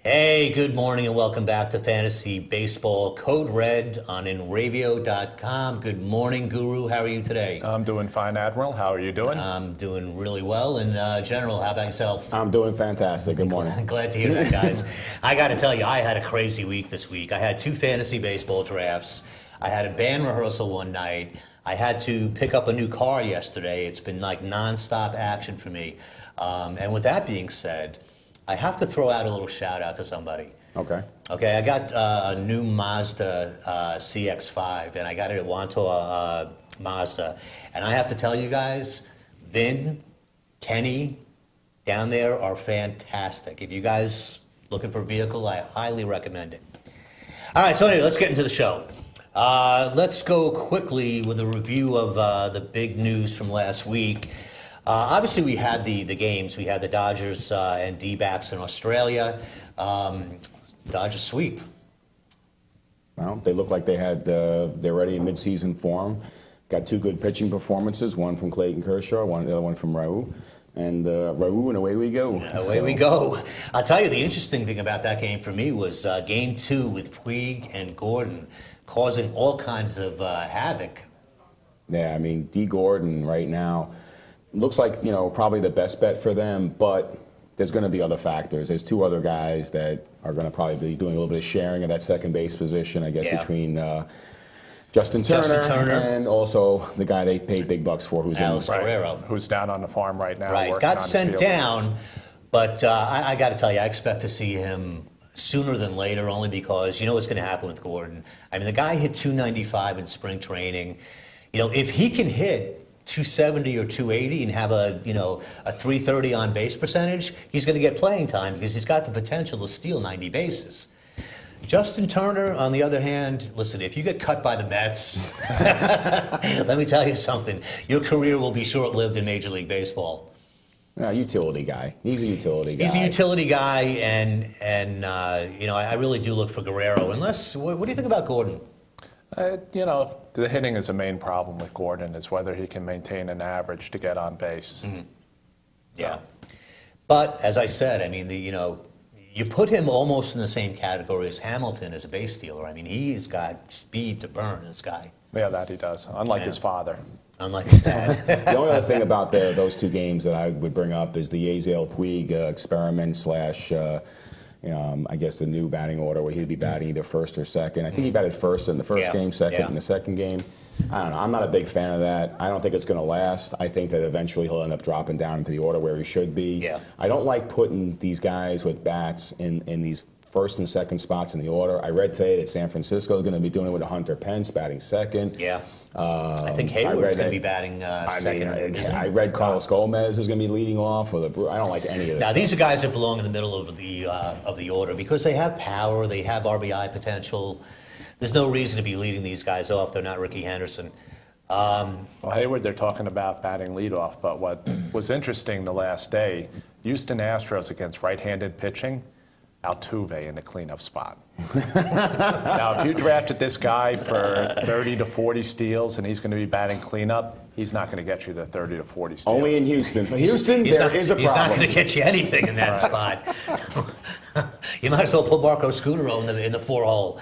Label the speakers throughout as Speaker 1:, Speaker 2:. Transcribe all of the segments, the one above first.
Speaker 1: Hey, good morning and welcome back to Fantasy Baseball Code Red on InRavio.com. Good morning, Guru. How are you today?
Speaker 2: I'm doing fine, Admiral. How are you doing?
Speaker 1: I'm doing really well. And General, how about yourself?
Speaker 3: I'm doing fantastic. Good morning.
Speaker 1: Glad to hear that, guys. I got to tell you, I had a crazy week this week. I had 2 fantasy baseball drafts. I had a band rehearsal one night. I had to pick up a new car yesterday. It's been like nonstop action for me. And with that being said, I have to throw out a little shout out to somebody.
Speaker 3: Okay.
Speaker 1: Okay, I got a new Mazda CX-5, and I got it at Wanto Mazda. And I have to tell you guys, Vin, Kenny, down there are fantastic. If you guys looking for a vehicle, I highly recommend it. All right, so anyway, let's get into the show. Let's go quickly with a review of the big news from last week. Obviously, we had the games. We had the Dodgers and D-backs in Australia. Dodgers sweep.
Speaker 3: Well, they look like they're ready in mid-season form. Got 2 good pitching performances, one from Clayton Kershaw, the other one from Raul. And Raul, and away we go.
Speaker 1: Away we go. I'll tell you, the interesting thing about that game for me was Game 2 with Puig and Gordon causing all kinds of havoc.
Speaker 3: Yeah, I mean, D. Gordon right now looks like, probably the best bet for them, but there's going to be other factors. There's 2 other guys that are going to probably be doing a little bit of sharing of that second base position, I guess, between Justin Turner and also the guy they paid big bucks for, who's
Speaker 1: Alex Guerrero,
Speaker 2: who's down on the farm right now.
Speaker 1: Right, got sent down, but I got to tell you, I expect to see him sooner than later, only because you know what's going to happen with Gordon. I mean, the guy hit 295 in spring training. If he can hit 270 or 280 and have a 330 on base percentage, he's going to get playing time because he's got the potential to steal 90 bases. Justin Turner, on the other hand, listen, if you get cut by the Mets, let me tell you something, your career will be short-lived in Major League Baseball.
Speaker 3: utility guy. He's a utility guy.
Speaker 1: He's a utility guy, and I really do look for Guerrero. Unless, what do you think about Gordon?
Speaker 2: The hitting is the main problem with Gordon, is whether he can maintain an average to get on base.
Speaker 1: Mm-hmm. Yeah. But, as I said, I mean, you put him almost in the same category as Hamilton as a base stealer. I mean, he's got speed to burn, this guy.
Speaker 2: Yeah, that he does, unlike his father.
Speaker 1: Unlike his dad.
Speaker 3: The only other thing about those 2 games that I would bring up is the Yasiel Puig experiment / I guess the new batting order where he'd be batting either first or second. I think he batted first in the first game, second in the second game. I don't know. I'm not a big fan of that. I don't think it's going to last. I think that eventually he'll end up dropping down into the order where he should be.
Speaker 1: Yeah.
Speaker 3: I don't like putting these guys with bats in these first and second spots in the order. I read today that San Francisco is going to be doing it with Hunter Pence batting second.
Speaker 1: Yeah. I think Hayward's going to be batting second.
Speaker 3: I read Carlos Gomez is going to be leading off. I don't like any of this.
Speaker 1: Now, these are guys that belong in the middle of the order because they have power, they have RBI potential. There's no reason to be leading these guys off. They're not Ricky Henderson.
Speaker 2: Well, Hayward, they're talking about batting leadoff, but what was interesting the last day, Houston Astros against right-handed pitching, Altuve in the cleanup spot. Now, if you drafted this guy for 30 to 40 steals and he's going to be batting cleanup, he's not going to get you the 30 to 40 steals.
Speaker 3: Only in Houston. For Houston, there is a problem.
Speaker 1: He's not going to get you anything in that spot. You might as well put Marco Scudero in the 4-hole.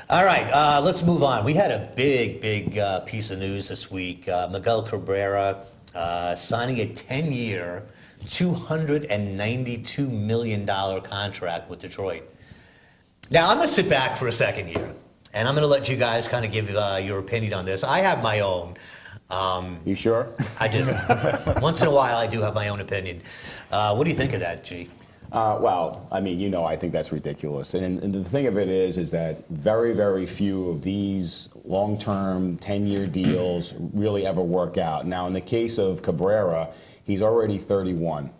Speaker 1: All right, let's move on. We had a big piece of news this week. Miguel Cabrera signing a 10-year, $292 million contract with Detroit. Now, I'm going to sit back for a second here, and I'm going to let you guys kind of give your opinion on this. I have my own.
Speaker 3: You sure?
Speaker 1: I do. Once in a while, I do have my own opinion. What do you think of that, G?
Speaker 3: Well, I mean, I think that's ridiculous. And the thing of it is that very, very few of these long-term 10-year deals really ever work out. Now, in the case of Cabrera, he's already 31.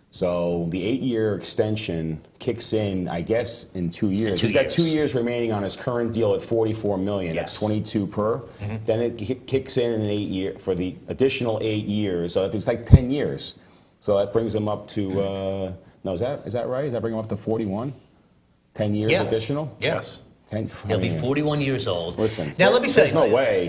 Speaker 3: So the 8-year extension kicks in, I guess, in 2 years. He's got 2 years remaining on his current deal at $44 million.
Speaker 1: Yes.
Speaker 3: That's 22 per. Mm-hmm. Then it kicks in 8 year for the additional 8 years. So it's like 10 years. So that brings him up to no, is that right? Does that bring him up to 41? 10 years additional?
Speaker 1: Yes.
Speaker 3: 10,
Speaker 1: He'll be 41 years old.
Speaker 3: Listen,
Speaker 1: now let me say,
Speaker 3: there's no way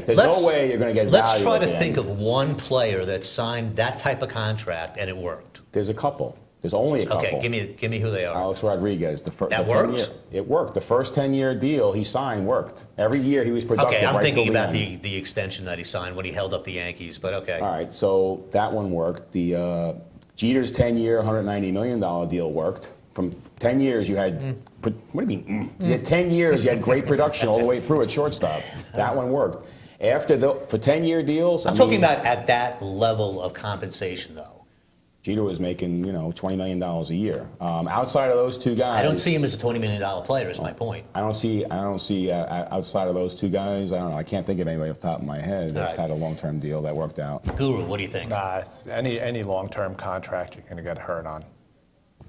Speaker 3: you're going to get value.
Speaker 1: Let's try to think of one player that signed that type of contract and it worked.
Speaker 3: There's a couple. There's only a couple.
Speaker 1: Okay, give me who they are.
Speaker 3: Alex Rodriguez.
Speaker 1: That worked?
Speaker 3: It worked. The first 10-year deal he signed worked. Every year he was productive.
Speaker 1: Okay, I'm
Speaker 3: right
Speaker 1: thinking
Speaker 3: till the
Speaker 1: about
Speaker 3: end.
Speaker 1: the extension that he signed when he held up the Yankees, but okay.
Speaker 3: All right, so that one worked. The Jeter's 10-year, $190 million deal worked. From 10 years, you had, what do you mean? You had 10 years, you had great production all the way through at shortstop. That one worked. For 10-year deals,
Speaker 1: I'm talking about at that level of compensation, though.
Speaker 3: Jeter was making, $20 million a year. Outside of those two guys,
Speaker 1: I don't see him as a $20 million player. Is my point.
Speaker 3: I don't see outside of those two guys. I don't know. I can't think of anybody off the top of my head that's had a long-term deal that worked out.
Speaker 1: Guru, what do you think?
Speaker 2: Any long-term contract you're going to get hurt on.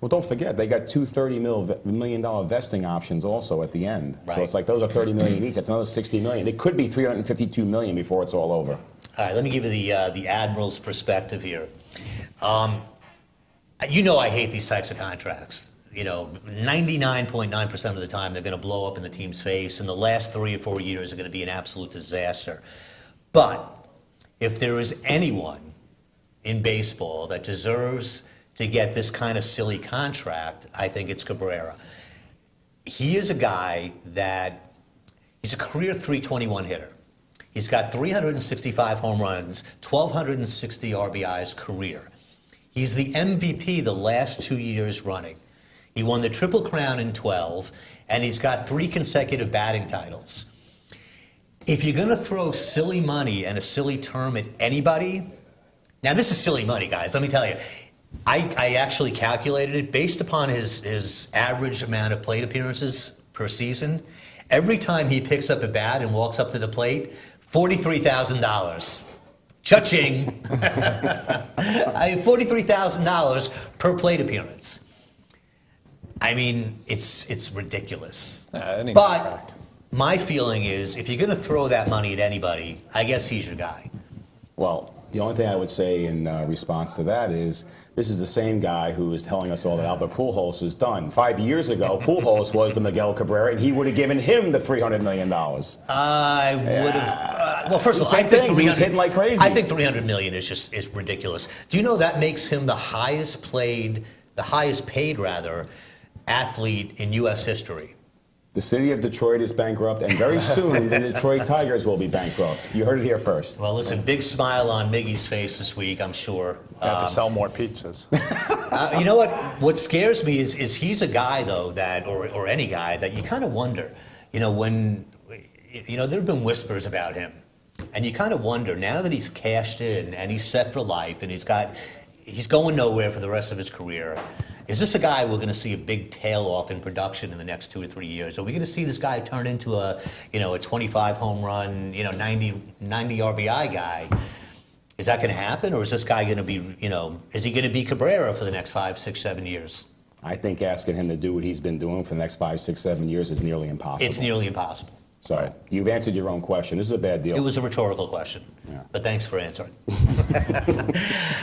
Speaker 3: Well, don't forget, they got two $30 million vesting options also at the end.
Speaker 1: Right.
Speaker 3: So it's like those are $30 million each. That's another $60 million. It could be $352 million before it's all over.
Speaker 1: All right, let me give you the Admiral's perspective here. I hate these types of contracts. 99.9% of the time they're going to blow up in the team's face, and the last 3 or 4 years are going to be an absolute disaster. But if there is anyone in baseball that deserves to get this kind of silly contract, I think it's Cabrera. He is a guy that he's a career .321 hitter. He's got 365 home runs, 1,260 RBIs career. He's the MVP the last 2 years running. He won the Triple Crown in 12, and he's got 3 consecutive batting titles. If you're going to throw silly money and a silly term at anybody, now this is silly money, guys, let me tell you. I actually calculated it based upon his average amount of plate appearances per season. Every time he picks up a bat and walks up to the plate, $43,000. Cha-ching! $43,000 per plate appearance. I mean, it's ridiculous. But my feeling is, if you're going to throw that money at anybody, I guess he's your guy.
Speaker 3: Well, the only thing I would say in response to that is, this is the same guy who is telling us all that Albert Pujols is done. 5 years ago, Pujols was the Miguel Cabrera, and he would have given him the $300 million.
Speaker 1: I would have. Well, first of all, I think
Speaker 3: he was hitting like crazy.
Speaker 1: I think $300 million is ridiculous. Do you know that makes him the highest paid athlete in U.S. history?
Speaker 3: The city of Detroit is bankrupt, and very soon the Detroit Tigers will be bankrupt. You heard it here first.
Speaker 1: Well, listen, big smile on Miggy's face this week, I'm sure.
Speaker 2: Got to sell more pizzas.
Speaker 1: You know what? What scares me is he's a guy, though, that, or any guy, that you kind of wonder, when, there have been whispers about him. And you kind of wonder, now that he's cashed in and he's set for life and he's going nowhere for the rest of his career, is this a guy we're going to see a big tail off in production in the next 2 or 3 years? Are we going to see this guy turn into a 25 home run, 90 RBI guy? Is that going to happen, or is this guy going to be, is he going to be Cabrera for the next 5, 6, 7 years?
Speaker 3: I think asking him to do what he's been doing for the next 5, 6, 7 years is nearly impossible.
Speaker 1: It's nearly impossible.
Speaker 3: So you've answered your own question. This is a bad deal.
Speaker 1: It was a rhetorical question, but thanks for answering.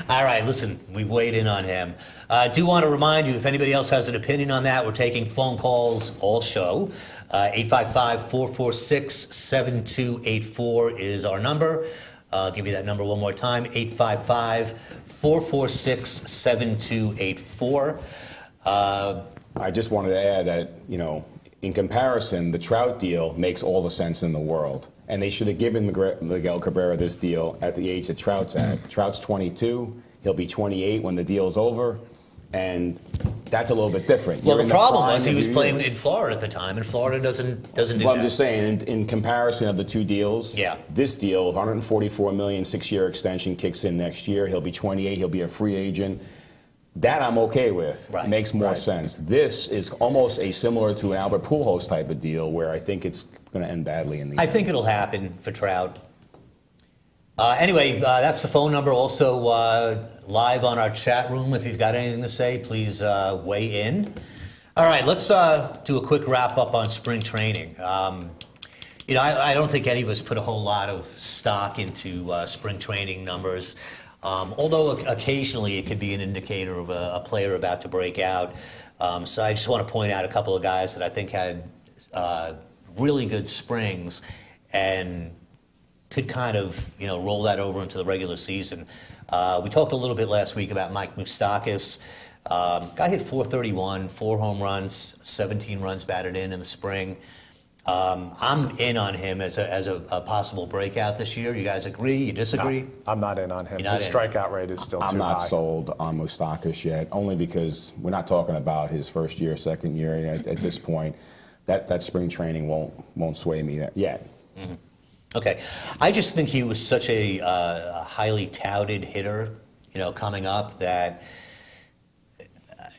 Speaker 1: All right, listen, we've weighed in on him. I do want to remind you, if anybody else has an opinion on that, we're taking phone calls all show. 855-446-7284 is our number. I'll give you that number one more time, 855-446-7284.
Speaker 3: I just wanted to add that, in comparison, the Trout deal makes all the sense in the world. And they should have given Miguel Cabrera this deal at the age that Trout's at. Trout's 22. He'll be 28 when the deal's over. And that's a little bit different.
Speaker 1: Well, the problem was he was playing in Florida at the time, and Florida doesn't do that.
Speaker 3: Well, I'm just saying, in comparison of the two deals, this deal of $144 million, 6-year extension kicks in next year. He'll be 28. He'll be a free agent. That I'm okay with.
Speaker 1: Right.
Speaker 3: Makes more sense. This is almost similar to an Albert Pujols type of deal where I think it's going to end badly in the end.
Speaker 1: I think it'll happen for Trout. Anyway, that's the phone number. Also, live on our chat room. If you've got anything to say, please weigh in. All right, let's do a quick wrap up on spring training. I don't think any of us put a whole lot of stock into spring training numbers. Although occasionally it could be an indicator of a player about to break out. So I just want to point out a couple of guys that I think had really good springs and could kind of roll that over into the regular season. We talked a little bit last week about Mike Moustakas. Guy hit 431, 4 home runs, 17 runs batted in the spring. I'm in on him as a possible breakout this year. You guys agree? You disagree?
Speaker 2: No, I'm not in on him.
Speaker 1: You're not
Speaker 2: His
Speaker 1: in.
Speaker 2: strikeout rate is still too high.
Speaker 3: I'm not sold on Moustakas yet, only because we're not talking about his first year, second year. At this point, that spring training won't sway me yet.
Speaker 1: Mm-hmm. Okay, I just think he was such a highly touted hitter, coming up that,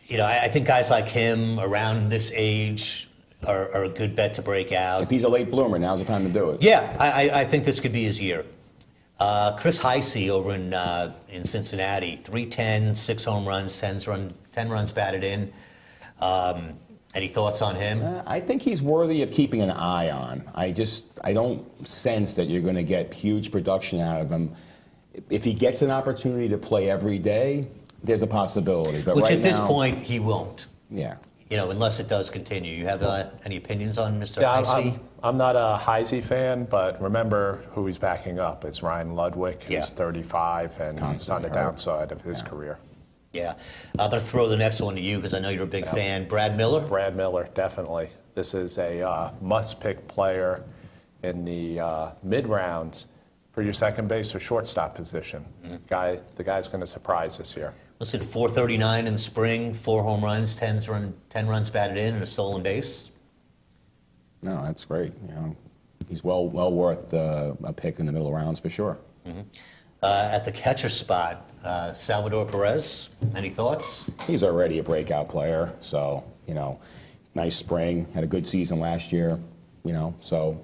Speaker 1: I think guys like him around this age are a good bet to break out.
Speaker 3: If he's a late bloomer, now's the time to do it.
Speaker 1: Yeah, I think this could be his year. Chris Heisey over in Cincinnati, 310, 6 home runs, 10 runs batted in. Any thoughts on him?
Speaker 3: I think he's worthy of keeping an eye on. I don't sense that you're going to get huge production out of him. If he gets an opportunity to play every day, there's a possibility. But
Speaker 1: Which
Speaker 3: right
Speaker 1: at this
Speaker 3: now,
Speaker 1: point he won't.
Speaker 3: Yeah.
Speaker 1: Unless it does continue. You have any opinions on Mr.
Speaker 2: Yeah,
Speaker 1: Heisey?
Speaker 2: I'm not a Heisey fan, but remember who he's backing up. It's Ryan Ludwig, who's
Speaker 1: Yeah.
Speaker 2: 35, and he's on the downside of his career.
Speaker 1: Yeah. I'm going to throw the next one to you because I know you're a big fan. Brad Miller?
Speaker 2: Brad Miller, definitely. This is a must-pick player in the mid-rounds for your second base or shortstop position. The guy's going to surprise this year.
Speaker 1: Listen, 439 in the spring, 4 home runs, 10 runs batted in, and a stolen base.
Speaker 3: No, that's great. He's well worth a pick in the middle rounds for sure.
Speaker 1: At the catcher spot, Salvador Perez, any thoughts?
Speaker 3: He's already a breakout player, so nice spring, had a good season last year, so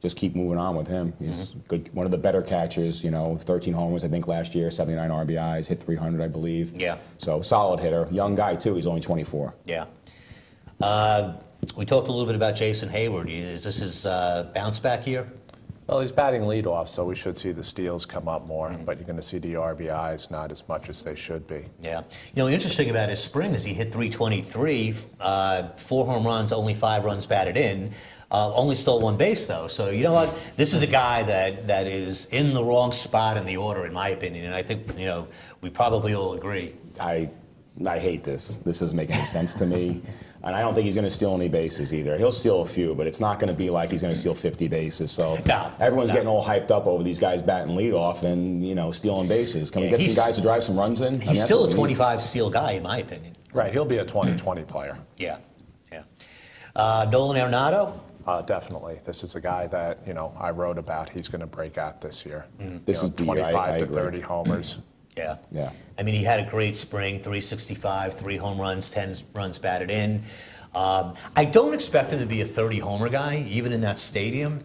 Speaker 3: just keep moving on with him. He's good, one of the better catchers, 13 homers I think last year, 79 RBIs, hit 300 I believe.
Speaker 1: Yeah.
Speaker 3: So solid hitter, young guy too. He's only 24.
Speaker 1: Yeah. We talked a little bit about Jason Hayward. Is this his bounce back year?
Speaker 2: Well, he's batting leadoff, so we should see the steals come up more, but you're going to see the RBIs not as much as they should be.
Speaker 1: Yeah. Interesting about his spring is he hit 323, 4 home runs, only 5 runs batted in. Only stole 1 base, though. So, you know what? This is a guy that is in the wrong spot in the order, in my opinion. And I think, we probably all agree.
Speaker 3: I hate this. This doesn't make any sense to me. And I don't think he's going to steal any bases either. He'll steal a few, but it's not going to be like he's going to steal 50 bases. So everyone's getting all hyped up over these guys batting leadoff and, stealing bases. Can we get some guys to drive some runs in?
Speaker 1: He's still a 25 steal guy, in my opinion.
Speaker 2: Right, he'll be a 20-20 player.
Speaker 1: Yeah. Nolan Arenado?
Speaker 2: Definitely. This is a guy that, I wrote about. He's going to break out this year.
Speaker 3: This is the year.
Speaker 2: 25 to
Speaker 3: agree.
Speaker 2: 30 homers.
Speaker 1: Yeah.
Speaker 3: Yeah.
Speaker 1: I mean, he had a great spring, 365, 3 home runs, 10 runs batted in. I don't expect him to be a 30-homer guy, even in that stadium.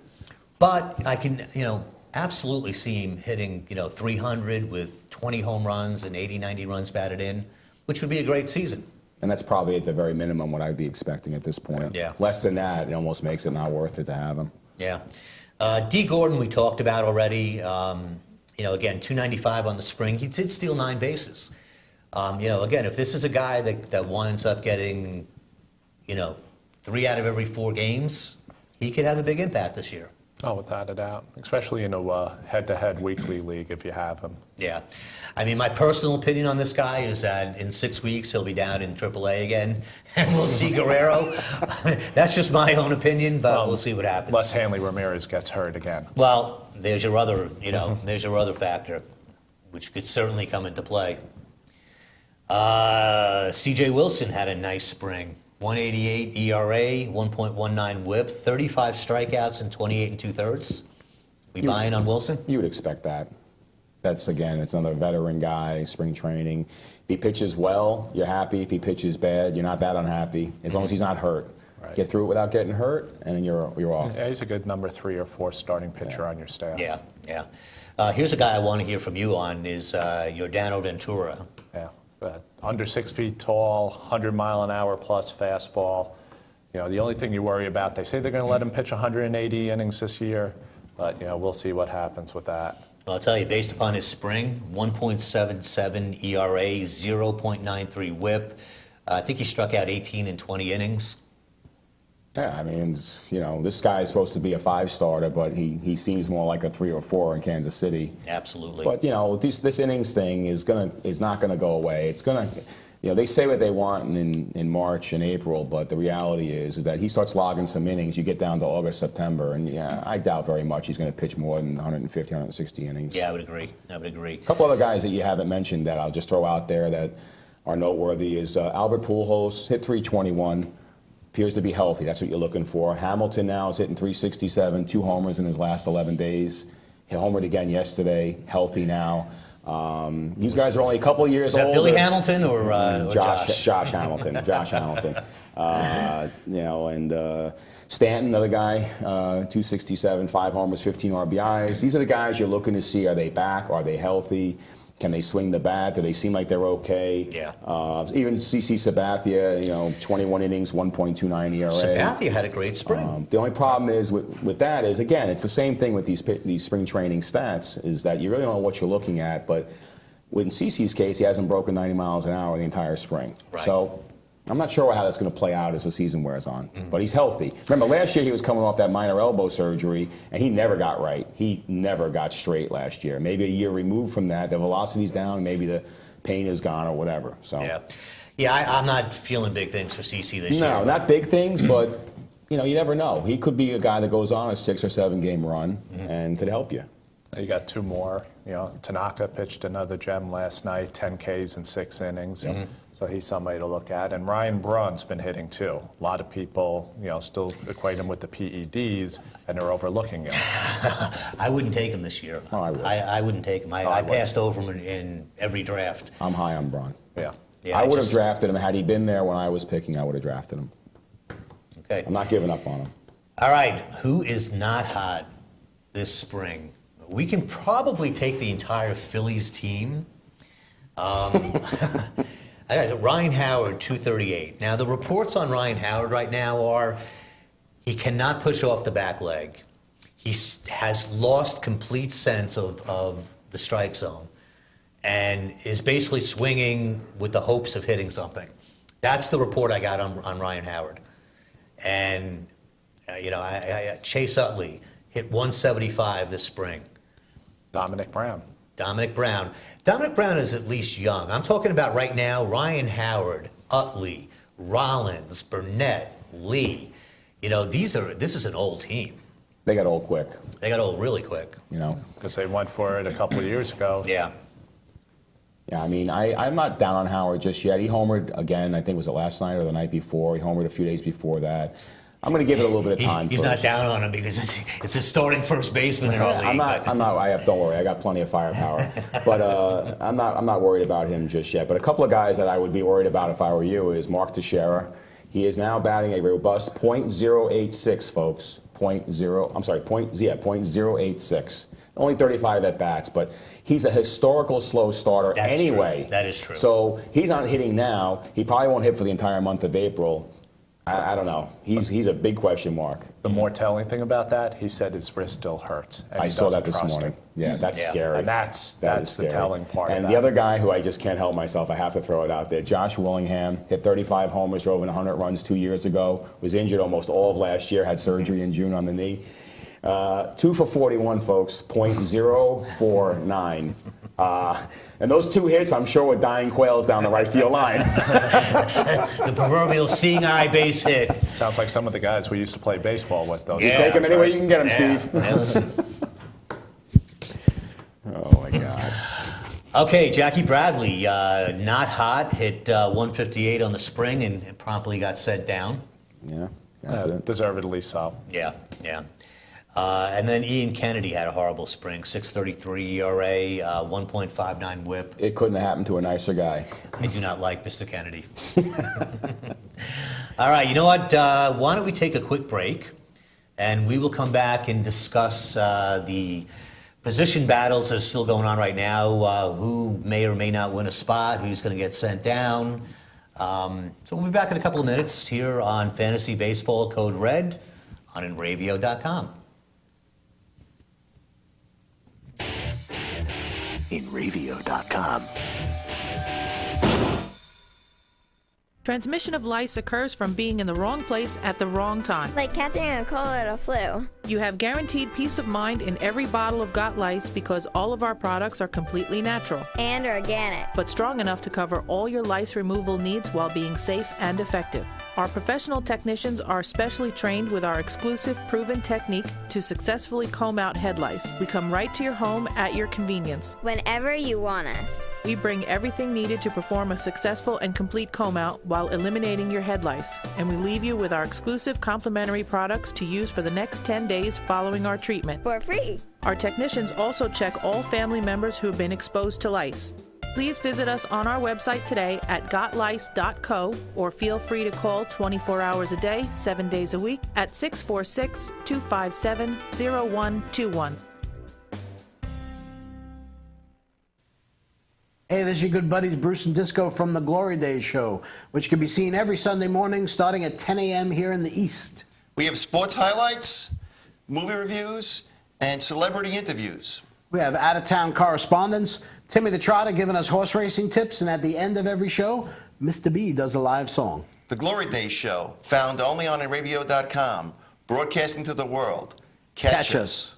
Speaker 1: But I can, absolutely see him hitting, 300 with 20 home runs and 80, 90 runs batted in, which would be a great season.
Speaker 3: And that's probably at the very minimum what I'd be expecting at this point.
Speaker 1: Yeah.
Speaker 3: Less than that, it almost makes it not worth it to have him.
Speaker 1: Yeah. D. Gordon, we talked about already. Again, 295 on the spring. He did steal 9 bases. Again, if this is a guy that winds up getting, 3 out of every 4 games, he could have a big impact this year.
Speaker 2: Oh, without a doubt, especially in a head-to-head weekly league if you have him.
Speaker 1: Yeah. I mean, my personal opinion on this guy is that in 6 weeks he'll be down in AAA again, and we'll see Guerrero. That's just my own opinion, but we'll see what happens.
Speaker 2: Unless Hanley Ramirez gets hurt again.
Speaker 1: Well, there's your other, there's your other factor, which could certainly come into play. C.J. Wilson had a nice spring. 188 ERA, 1.19 WHIP, 35 strikeouts in 28 2/3. We buying on Wilson?
Speaker 3: You would expect that. It's another veteran guy, spring training. If he pitches well, you're happy. If he pitches bad, you're not that unhappy, as long as he's not hurt.
Speaker 2: Right.
Speaker 3: Get through it without getting hurt, and then you're off.
Speaker 2: Yeah, he's a good number 3 or 4 starting pitcher on your staff.
Speaker 1: Yeah. Here's a guy I want to hear from you on is Yordano Ventura.
Speaker 2: Yeah. Under 6 feet tall, 100-mile-an-hour plus fastball. The only thing you worry about, they say they're going to let him pitch 180 innings this year, but we'll see what happens with that.
Speaker 1: Well, I'll tell you, based upon his spring, 1.77 ERA, 0.93 WHIP. I think he struck out 18 in 20 innings.
Speaker 3: Yeah, I mean, this guy is supposed to be a 5-starter, but he seems more like a 3 or 4 in Kansas City.
Speaker 1: Absolutely.
Speaker 3: But this innings thing is not gonna go away. they say what they want in March and April, but the reality is that he starts logging some innings. You get down to August, September, and I doubt very much he's going to pitch more than 150, 160 innings.
Speaker 1: Yeah, I would agree. A
Speaker 3: couple other guys that you haven't mentioned that I'll just throw out there that are noteworthy is Albert Pujols, hit 321, appears to be healthy. That's what you're looking for. Hamilton now is hitting 367, 2 homers in his last 11 days. He homered again yesterday, healthy now. These guys are only a couple of years old.
Speaker 1: Is that Billy Hamilton or Josh?
Speaker 3: Josh Hamilton. Josh Hamilton. And Stanton, another guy, 267, 5 homers, 15 RBIs. These are the guys you're looking to see. Are they back? Are they healthy? Can they swing the bat? Do they seem like they're okay?
Speaker 1: Yeah.
Speaker 3: Even CC Sabathia, 21 innings, 1.29 ERA.
Speaker 1: Sabathia had a great spring.
Speaker 3: The only problem is with that is, again, it's the same thing with these spring training stats, is that you really don't know what you're looking at. But in CC's case, he hasn't broken 90 miles an hour the entire spring.
Speaker 1: Right.
Speaker 3: So I'm not sure how that's going to play out as the season wears on. But he's healthy. Remember, last year he was coming off that minor elbow surgery, and he never got right. He never got straight last year. Maybe a year removed from that, the velocity's down, maybe the pain is gone or whatever. So
Speaker 1: I'm not feeling big things for CC this year.
Speaker 3: No, not big things, but you never know. He could be a guy that goes on a 6 or 7 game run and could help you.
Speaker 2: You got 2 more. Tanaka pitched another gem last night, 10 Ks in 6 innings. So he's somebody to look at. And Ryan Braun's been hitting too. A lot of people, still equate him with the PEDs, and they're overlooking him.
Speaker 1: I wouldn't take him this year.
Speaker 3: Oh, I would.
Speaker 1: I wouldn't take him. I passed over him in every draft.
Speaker 3: I'm high on Braun.
Speaker 2: Yeah.
Speaker 3: I would have drafted him. Had he been there when I was picking, I would have drafted him.
Speaker 1: Okay.
Speaker 3: I'm not giving up on him.
Speaker 1: All right. Who is not hot this spring? We can probably take the entire Phillies team. I got Ryan Howard, 238. Now, the reports on Ryan Howard right now are he cannot push off the back leg. He has lost complete sense of the strike zone and is basically swinging with the hopes of hitting something. That's the report I got on Ryan Howard. And, Chase Utley hit 175 this spring.
Speaker 2: Dominic Brown
Speaker 1: is at least young. I'm talking about right now Ryan Howard, Utley, Rollins, Burnett, Lee. This is an old team.
Speaker 3: They got old quick.
Speaker 1: They got old really quick.
Speaker 2: Because they went for it a couple of years ago.
Speaker 1: Yeah.
Speaker 3: Yeah, I'm not down on Howard just yet. He homered again, I think was it last night or the night before. He homered a few days before that. I'm going to give it a little bit of time.
Speaker 1: He's not down on him because it's his starting first baseman in our league.
Speaker 3: Don't worry, I got plenty of firepower. But I'm not worried about him just yet. But a couple of guys that I would be worried about if I were you is Mark Teixeira. He is now batting a robust .086, folks. .086. Only 35 at bats, but he's a historical slow starter anyway.
Speaker 1: True. That is true.
Speaker 3: So he's not hitting now. He probably won't hit for the entire month of April. I don't know. He's a big question mark.
Speaker 2: The more telling thing about that, he said his wrist still hurts.
Speaker 3: I saw that this morning. Yeah, that's scary.
Speaker 2: And that's the telling part
Speaker 3: And
Speaker 2: of
Speaker 3: the other guy who I just can't help myself, I have to throw it out there, Josh Willingham, hit 35 homers, drove in 100 runs 2 years ago, was injured almost all of last year, had surgery in June on the knee. 2 for 41, folks, .049. And those 2 hits, I'm sure, were dying quails down the right field line.
Speaker 1: The proverbial seeing eye base hit.
Speaker 2: Sounds like some of the guys we used to play baseball with. Those
Speaker 3: You take them any way you can get them, Steve.
Speaker 1: Yeah, listen.
Speaker 3: Oh, my God.
Speaker 1: Okay, Jackie Bradley, not hot, hit 158 on the spring and promptly got sent down.
Speaker 3: Yeah, that's it.
Speaker 2: Deservedly so.
Speaker 1: Yeah. And then Ian Kennedy had a horrible spring, 6.33 ERA, 1.59 WHIP.
Speaker 3: It couldn't have happened to a nicer guy.
Speaker 1: I do not like Mr. Kennedy. All right, you know what? Why don't we take a quick break, and we will come back and discuss the position battles that are still going on right now, who may or may not win a spot, who's going to get sent down. So we'll be back in a couple of minutes here on Fantasy Baseball Code Red on InRavio.com.
Speaker 4: InRavio.com. Transmission of lice occurs from being in the wrong place at the wrong time.
Speaker 5: Like catching a cold or a flu.
Speaker 4: You have guaranteed peace of mind in every bottle of Got Lice because all of our products are completely natural,
Speaker 5: And organic.
Speaker 4: but strong enough to cover all your lice removal needs while being safe and effective. Our professional technicians are specially trained with our exclusive proven technique to successfully comb out head lice. We come right to your home at your convenience.
Speaker 5: Whenever you want us.
Speaker 4: We bring everything needed to perform a successful and complete comb out while eliminating your head lice. And we leave you with our exclusive complimentary products to use for the next 10 days following our treatment.
Speaker 5: For free.
Speaker 4: Our technicians also check all family members who have been exposed to lice. Please visit us on our website today at gotlice.co or feel free to call 24 hours a day, 7 days a week at 646-257-0121.
Speaker 6: Hey, this is your good buddies Bruce and Disco from the Glory Days Show, which can be seen every Sunday morning starting at 10 a.m. here in the East.
Speaker 7: We have sports highlights, movie reviews, and celebrity interviews.
Speaker 6: We have out-of-town correspondents, Timmy the Trotter giving us horse racing tips, and at the end of every show, Mr. B does a live song.
Speaker 7: The Glory Days Show, found only on radio.com, broadcasting to the world. Catch us.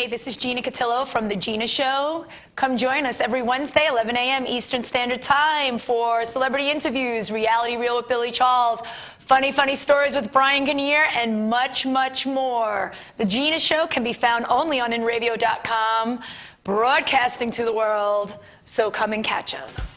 Speaker 8: Hey, this is Gina Cotillo from The Gina Show. Come join us every Wednesday, 11 a.m. Eastern Standard Time for celebrity interviews, Reality Reel with Billy Charles, funny stories with Brian Kinnear, and much, much more. The Gina Show can be found only on InRadio.com, broadcasting to the world. So come and catch us.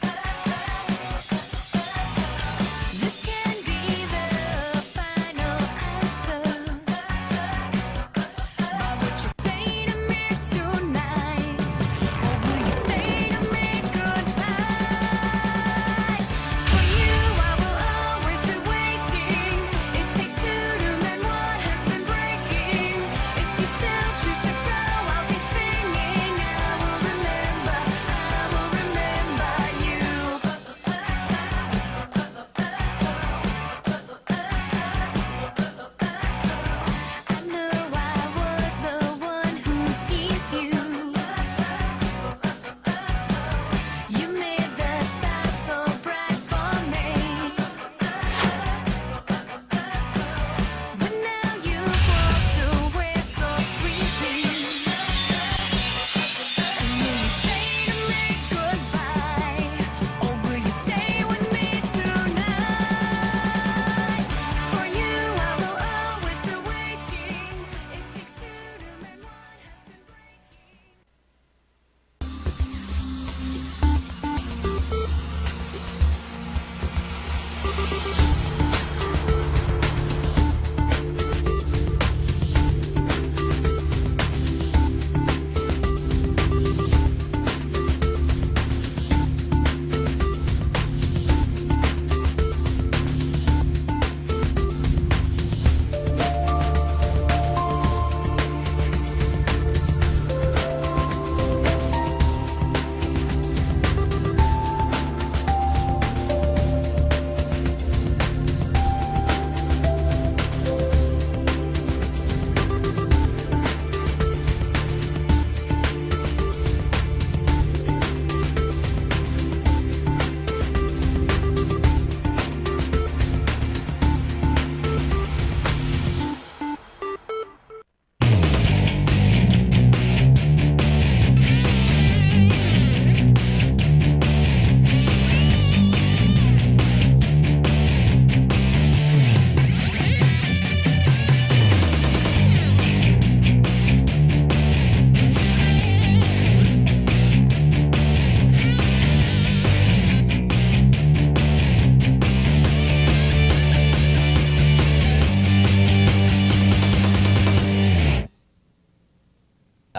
Speaker 9: You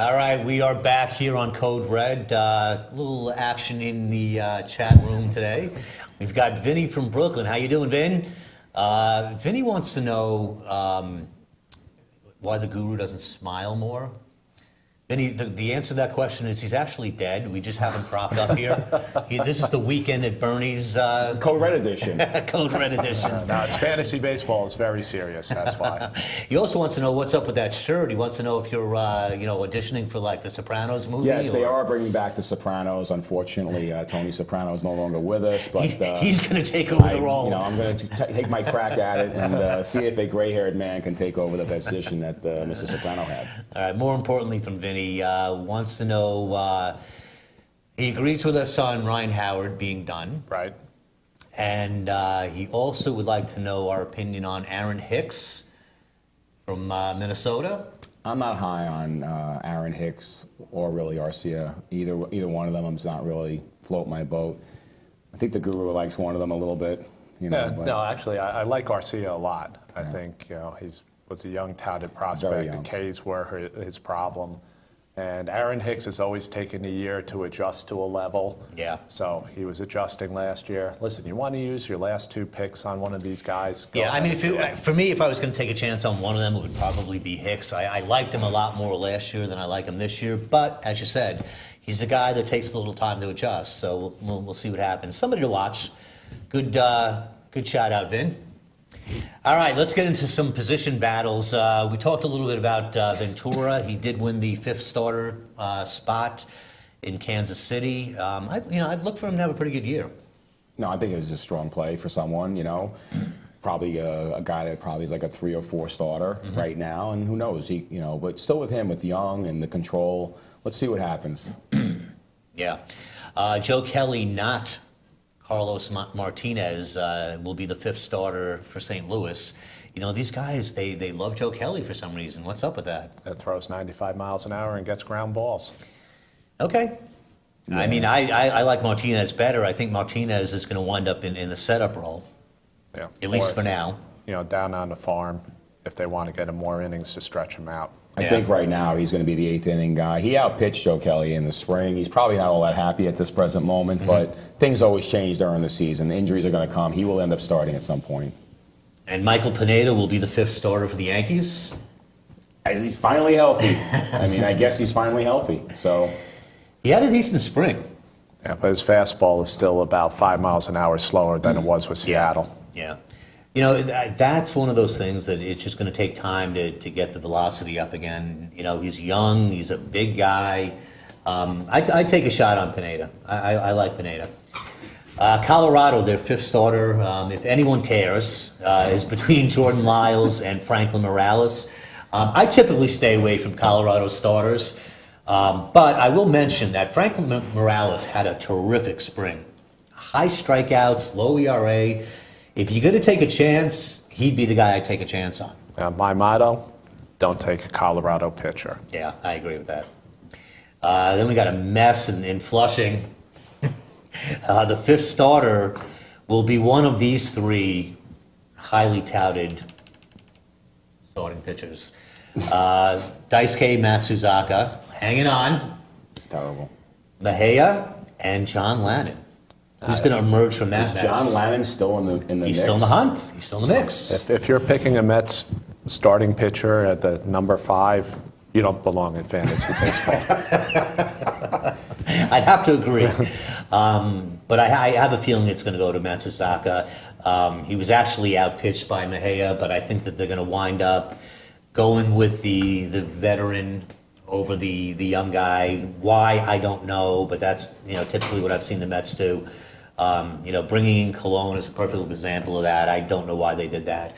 Speaker 1: All right, we are back here on Code Red. A little action in the chat room today. We've got Vinny from Brooklyn. How you doing, Vin? Vinny wants to know why the guru doesn't smile more. Vinny, the answer to that question is he's actually dead. We just haven't propped up here. This is the weekend at Bernie's.
Speaker 3: Code Red edition.
Speaker 1: Code Red edition.
Speaker 2: No, it's fantasy baseball. It's very serious. That's why.
Speaker 1: He also wants to know what's up with that shirt. He wants to know if you're, auditioning for like the Sopranos movie.
Speaker 3: Yes, they are bringing back the Sopranos. Unfortunately, Tony Soprano is no longer with us, but
Speaker 1: he's going to take over the role.
Speaker 3: I'm going to take my crack at it and see if a gray-haired man can take over the position that Mr. Soprano had.
Speaker 1: All right. More importantly, from Vinny, wants to know. He agrees with us on Ryan Howard being done.
Speaker 2: Right.
Speaker 1: And he also would like to know our opinion on Aaron Hicks from Minnesota.
Speaker 3: I'm not high on Aaron Hicks or really Arcia. Either one of them does not really float my boat. I think the guru likes one of them a little bit. But
Speaker 2: No, actually, I like Garcia a lot. I think he was a young, touted prospect. The K's were his problem. And Aaron Hicks has always taken a year to adjust to a level.
Speaker 1: Yeah.
Speaker 2: So he was adjusting last year. Listen, you want to use your last 2 picks on one of these guys? Go
Speaker 1: Yeah, I mean,
Speaker 2: ahead.
Speaker 1: for me, if I was going to take a chance on one of them, it would probably be Hicks. I liked him a lot more last year than I like him this year. But as you said, he's a guy that takes a little time to adjust. So we'll see what happens. Somebody to watch. Good shout out, Vin. All right, let's get into some position battles. We talked a little bit about Ventura. He did win the 5th starter spot in Kansas City. I'd look for him to have a pretty good year.
Speaker 3: No, I think it was a strong play for someone, probably a guy that probably is like a 3 or 4 starter right now, and who knows, but still with him, with Young and the control, let's see what happens.
Speaker 1: Yeah. Joe Kelly, not Carlos Martinez, will be the 5th starter for St. Louis. These guys, they love Joe Kelly for some reason. What's up with that?
Speaker 2: That throws 95 miles an hour and gets ground balls.
Speaker 1: Okay. Yeah. I mean, I like Martinez better. I think Martinez is going to wind up in the setup role,
Speaker 2: Yeah.
Speaker 1: at least for now.
Speaker 2: Down on the farm, if they want to get him more innings to stretch him out.
Speaker 3: I think right now he's going to be the 8th inning guy. He outpitched Joe Kelly in the spring. He's probably not all that happy at this present moment, but things always change during the season. The injuries are going to come. He will end up starting at some point.
Speaker 1: And Michael Pineda will be the 5th starter for the Yankees.
Speaker 3: Is he finally healthy? I guess he's finally healthy. So
Speaker 1: He had a decent spring.
Speaker 2: Yeah, but his fastball is still about 5 miles an hour slower than it was with Seattle.
Speaker 1: Yeah. That's one of those things that it's just going to take time to get the velocity up again. He's young. He's a big guy. I'd take a shot on Pineda. I like Pineda. Colorado, their 5th starter, if anyone cares, is between Jordan Lyles and Franklin Morales. I typically stay away from Colorado starters, but I will mention that Franklin Morales had a terrific spring. High strikeouts, low ERA. If you're going to take a chance, he'd be the guy I'd take a chance on.
Speaker 2: My motto, don't take a Colorado pitcher.
Speaker 1: Yeah, I agree with that. Then we got a mess in Flushing. The 5th starter will be one of these 3 highly touted starting pitchers. Daisuke Matsuzaka, hanging on.
Speaker 3: it's terrible.
Speaker 1: Mejia and John Lannon. Who's going to emerge from that
Speaker 3: Is
Speaker 1: mess?
Speaker 3: John Lannon still in the mix?
Speaker 1: He's still in the hunt. He's still in the mix.
Speaker 2: If you're picking a Mets starting pitcher at the number 5, you don't belong in fantasy baseball.
Speaker 1: I'd have to agree. But I have a feeling it's going to go to Matsuzaka. He was actually outpitched by Mejia, but I think that they're going to wind up going with the veteran over the young guy. Why, I don't know, but that's typically what I've seen the Mets do. Bringing in Cologne is a perfect example of that. I don't know why they did that.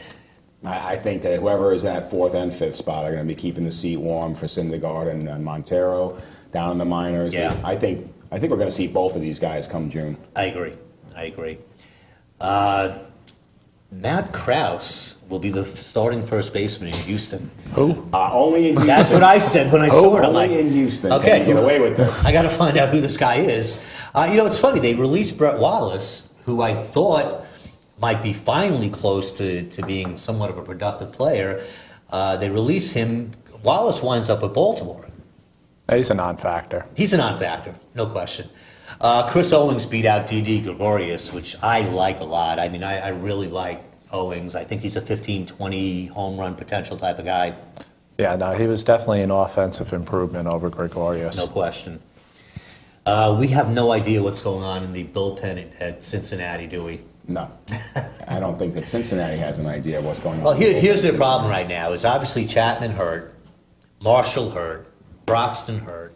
Speaker 3: I think that whoever is in that 4th and 5th spot are going to be keeping the seat warm for Syndergaard and Montero down in the minors.
Speaker 1: Yeah.
Speaker 3: I think we're going to see both of these guys come June.
Speaker 1: I agree. Matt Krause will be the starting first baseman in Houston.
Speaker 2: Who?
Speaker 3: Only in Houston.
Speaker 1: That's what I said when I saw it. I'm
Speaker 3: Only
Speaker 1: like,
Speaker 3: in Houston.
Speaker 1: okay,
Speaker 3: Can you get away with this?
Speaker 1: I got to find out who this guy is. It's funny. They released Brett Wallace, who I thought might be finally close to being somewhat of a productive player. They release him. Wallace winds up at Baltimore.
Speaker 2: He's a non-factor.
Speaker 1: He's a non-factor, no question. Chris Owings beat out D.D. Gregorius, which I like a lot. I mean, I really like Owings. I think he's a 15, 20 home run potential type of guy.
Speaker 2: Yeah, no, he was definitely an offensive improvement over Gregorius.
Speaker 1: No question. We have no idea what's going on in the bullpen at Cincinnati, do we?
Speaker 3: No, I don't think that Cincinnati has an idea what's going on.
Speaker 1: Well, here's their problem right now is obviously Chapman hurt, Marshall hurt, Broxton hurt.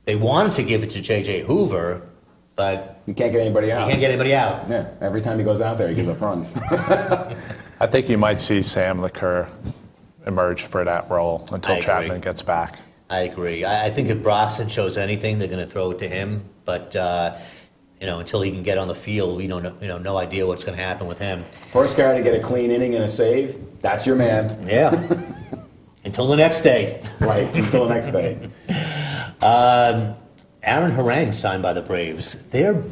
Speaker 1: They wanted to give it to J.J. Hoover, but
Speaker 3: You can't get anybody out.
Speaker 1: he can't get anybody out.
Speaker 3: Yeah, every time he goes out there, he gives up runs.
Speaker 2: I think you might see Sam LeCur emerge for that role
Speaker 1: I
Speaker 2: until
Speaker 1: agree.
Speaker 2: Chapman gets back.
Speaker 1: I agree. I think if Broxton shows anything, they're going to throw it to him. But until he can get on the field, we don't know, no idea what's going to happen with him.
Speaker 3: First guy to get a clean inning and a save, that's your man.
Speaker 1: Yeah. Until the next day.
Speaker 3: Right, until the next day.
Speaker 1: Aaron Harang signed by the Braves. Their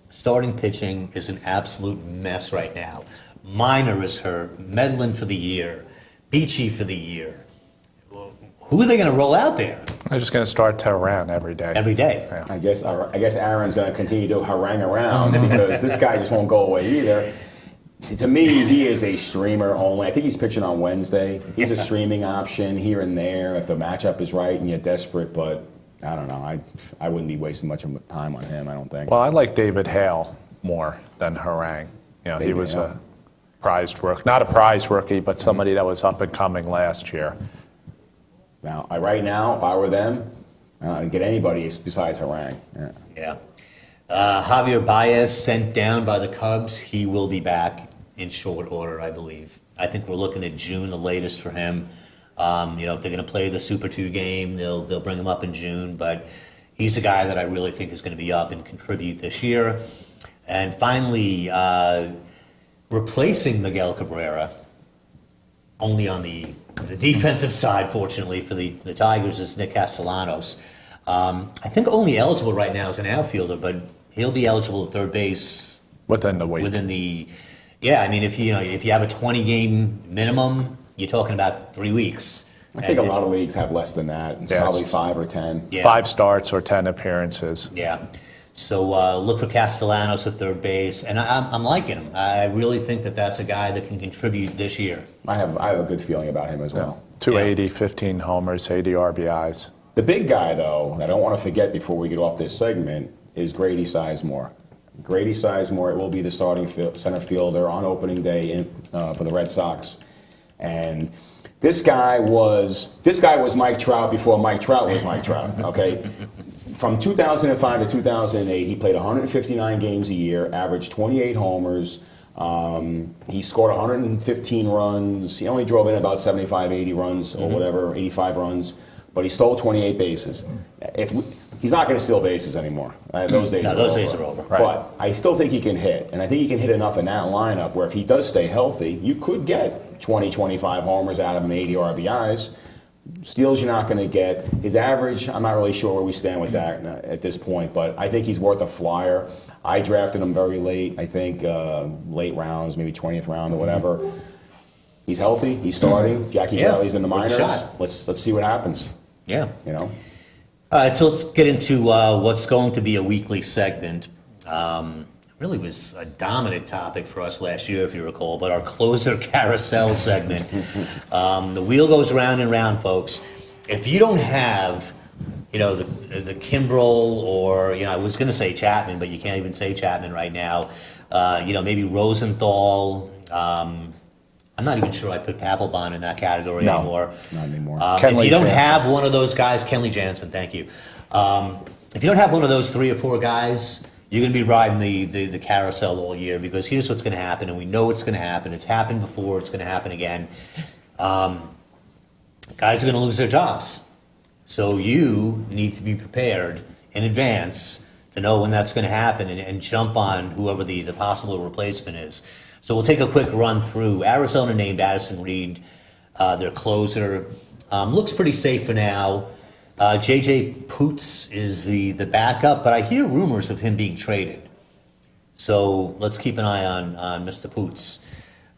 Speaker 1: starting pitching is an absolute mess right now. Minor is hurt. Medlin for the year. Beachy for the year. Who are they going to roll out there
Speaker 2: They're just going to start Tehran every day.
Speaker 1: every day?
Speaker 2: Yeah.
Speaker 3: I guess Aaron's going to continue to harangue around because this guy just won't go away either. To me, he is a streamer only. I think he's pitching on Wednesday. He's a streaming option here and there if the matchup is right and you're desperate, but I don't know. I wouldn't be wasting much of time on him, I don't think.
Speaker 2: Well, I like David Hale more than Harang. He
Speaker 3: David
Speaker 2: was
Speaker 3: Hale.
Speaker 2: a prized rookie. Not a prized rookie, but somebody that was up and coming last year.
Speaker 3: Now, right now, if I were them, I'd get anybody besides Harang. Yeah.
Speaker 1: Yeah. Javier Baez sent down by the Cubs. He will be back in short order, I believe. I think we're looking at June, the latest for him. If they're going to play the Super 2 game, they'll bring him up in June. But he's a guy that I really think is going to be up and contribute this year. And finally, replacing Miguel Cabrera, only on the defensive side, fortunately, for the Tigers, is Nick Castellanos. I think only eligible right now is an outfielder, but he'll be eligible at third base
Speaker 2: Within the week.
Speaker 1: if you have a 20-game minimum, you're talking about 3 weeks.
Speaker 3: I think a lot of leagues have less than that. It's
Speaker 2: Yes.
Speaker 3: probably 5 or 10.
Speaker 1: Yeah.
Speaker 2: 5 starts or 10 appearances.
Speaker 1: Yeah. So look for Castellanos at third base, and I'm liking him. I really think that that's a guy that can contribute this year.
Speaker 3: I have a good feeling about him as well.
Speaker 2: 280, 15 homers, 80 RBIs.
Speaker 3: The big guy, though, I don't want to forget before we get off this segment, is Grady Sizemore. Grady Sizemore will be the starting center fielder on opening day for the Red Sox. And this guy was Mike Trout before Mike Trout was Mike Trout, okay? From 2005 to 2008, he played 159 games a year, averaged 28 homers. He scored 115 runs. He only drove in about 75, 80 runs or whatever, 85 runs. But he stole 28 bases. He's not going to steal bases anymore. Those days are over.
Speaker 2: Right.
Speaker 3: But I still think he can hit. And I think he can hit enough in that lineup where if he does stay healthy, you could get 20, 25 homers out of him, 80 RBIs. Steals you're not going to get. His average, I'm not really sure where we stand with that at this point, but I think he's worth a flyer. I drafted him very late, I think late rounds, maybe 20th round or whatever. He's healthy, he's starting. Jackie Bradley's in the
Speaker 1: worth a
Speaker 3: minors.
Speaker 1: shot.
Speaker 3: Let's see what happens.
Speaker 1: Yeah.
Speaker 3: You know?
Speaker 1: All right, so let's get into what's going to be a weekly segment. Really was a dominant topic for us last year, if you recall, but our closer carousel segment. The wheel goes round and round, folks. If you don't have, the Kimbrel or, I was going to say Chapman, but you can't even say Chapman right now. Maybe Rosenthal. I'm not even sure I put Papelbon in that category anymore.
Speaker 3: Not anymore.
Speaker 1: If you don't
Speaker 2: Jansen.
Speaker 1: have one of those guys, Kenley Jansen, thank you. If you don't have one of those 3 or 4 guys, you're going to be riding the carousel all year because here's what's going to happen, and we know it's going to happen. It's happened before. It's going to happen again. Guys are going to lose their jobs. So you need to be prepared in advance to know when that's going to happen and jump on whoever the possible replacement is. So we'll take a quick run through. Arizona named Addison Reed, their closer. Looks pretty safe for now. J.J. Poots is the backup, but I hear rumors of him being traded. So let's keep an eye on Mr. Poots.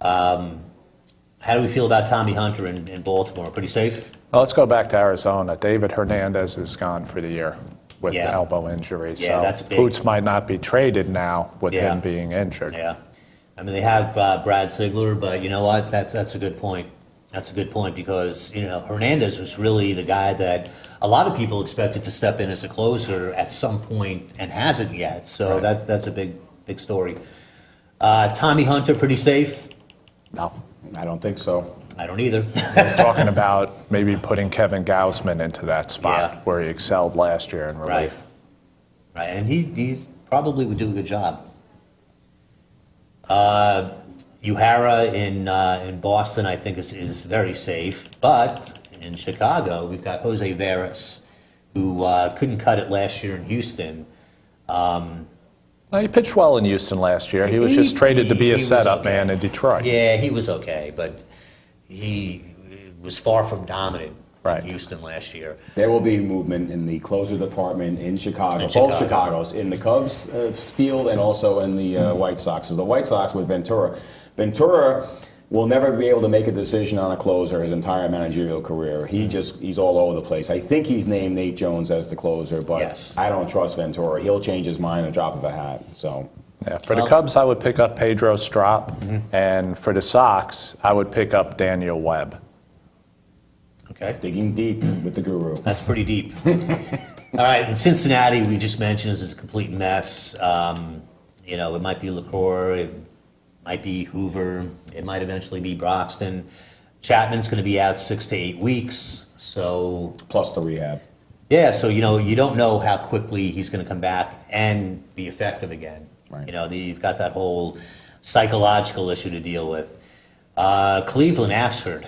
Speaker 1: How do we feel about Tommy Hunter in Baltimore? Pretty safe?
Speaker 2: Well, let's go back to Arizona. David Hernandez is gone for the year with the
Speaker 1: Yeah.
Speaker 2: elbow injury.
Speaker 1: Yeah,
Speaker 2: so
Speaker 1: that's big.
Speaker 2: Boots might not be traded now with
Speaker 1: Yeah.
Speaker 2: him being injured.
Speaker 1: Yeah. I mean, they have Brad Ziegler, but you know what? That's a good point. That's a good point because, Hernandez was really the guy that a lot of people expected to step in as a closer at some point and hasn't yet. So that's a big story. Tommy Hunter, pretty safe?
Speaker 2: No.
Speaker 3: I don't think so.
Speaker 1: I don't either.
Speaker 2: We're talking about maybe putting Kevin Gausman into that spot
Speaker 1: Yeah.
Speaker 2: where he excelled last year in
Speaker 1: Right.
Speaker 2: relief.
Speaker 1: Right, and he's probably would do a good job. Uhara in Boston, I think, is very safe. But in Chicago, we've got Jose Veras, who couldn't cut it last year in Houston.
Speaker 2: Well, he pitched well in Houston last year. He was just traded to be a setup man in Detroit.
Speaker 1: Yeah, he was okay, but he was far from dominant
Speaker 2: Right.
Speaker 1: in Houston last year.
Speaker 3: There will be movement in the closer department in Chicago.
Speaker 1: In
Speaker 3: Both
Speaker 1: Chicago.
Speaker 3: Chicagos, in the Cubs field and also in the White Sox. So the White Sox with Ventura. Ventura will never be able to make a decision on a closer his entire managerial career. He's all over the place. I think he's named Nate Jones as the closer, but
Speaker 1: Yes.
Speaker 3: I don't trust Ventura. He'll change his mind at a drop of a hat. So
Speaker 2: Yeah, for the Cubs, I would pick up Pedro Strop, and for the Sox, I would pick up Daniel Webb.
Speaker 1: Okay.
Speaker 3: digging deep with the guru.
Speaker 1: That's pretty deep. All right, in Cincinnati, we just mentioned is a complete mess. It might be LaCroix, it might be Hoover, it might eventually be Broxton. Chapman's going to be out 6 to 8 weeks, so
Speaker 3: Plus the rehab.
Speaker 1: yeah, so you don't know how quickly he's going to come back and be effective again.
Speaker 3: Right.
Speaker 1: You've got that whole psychological issue to deal with. Cleveland, Axford.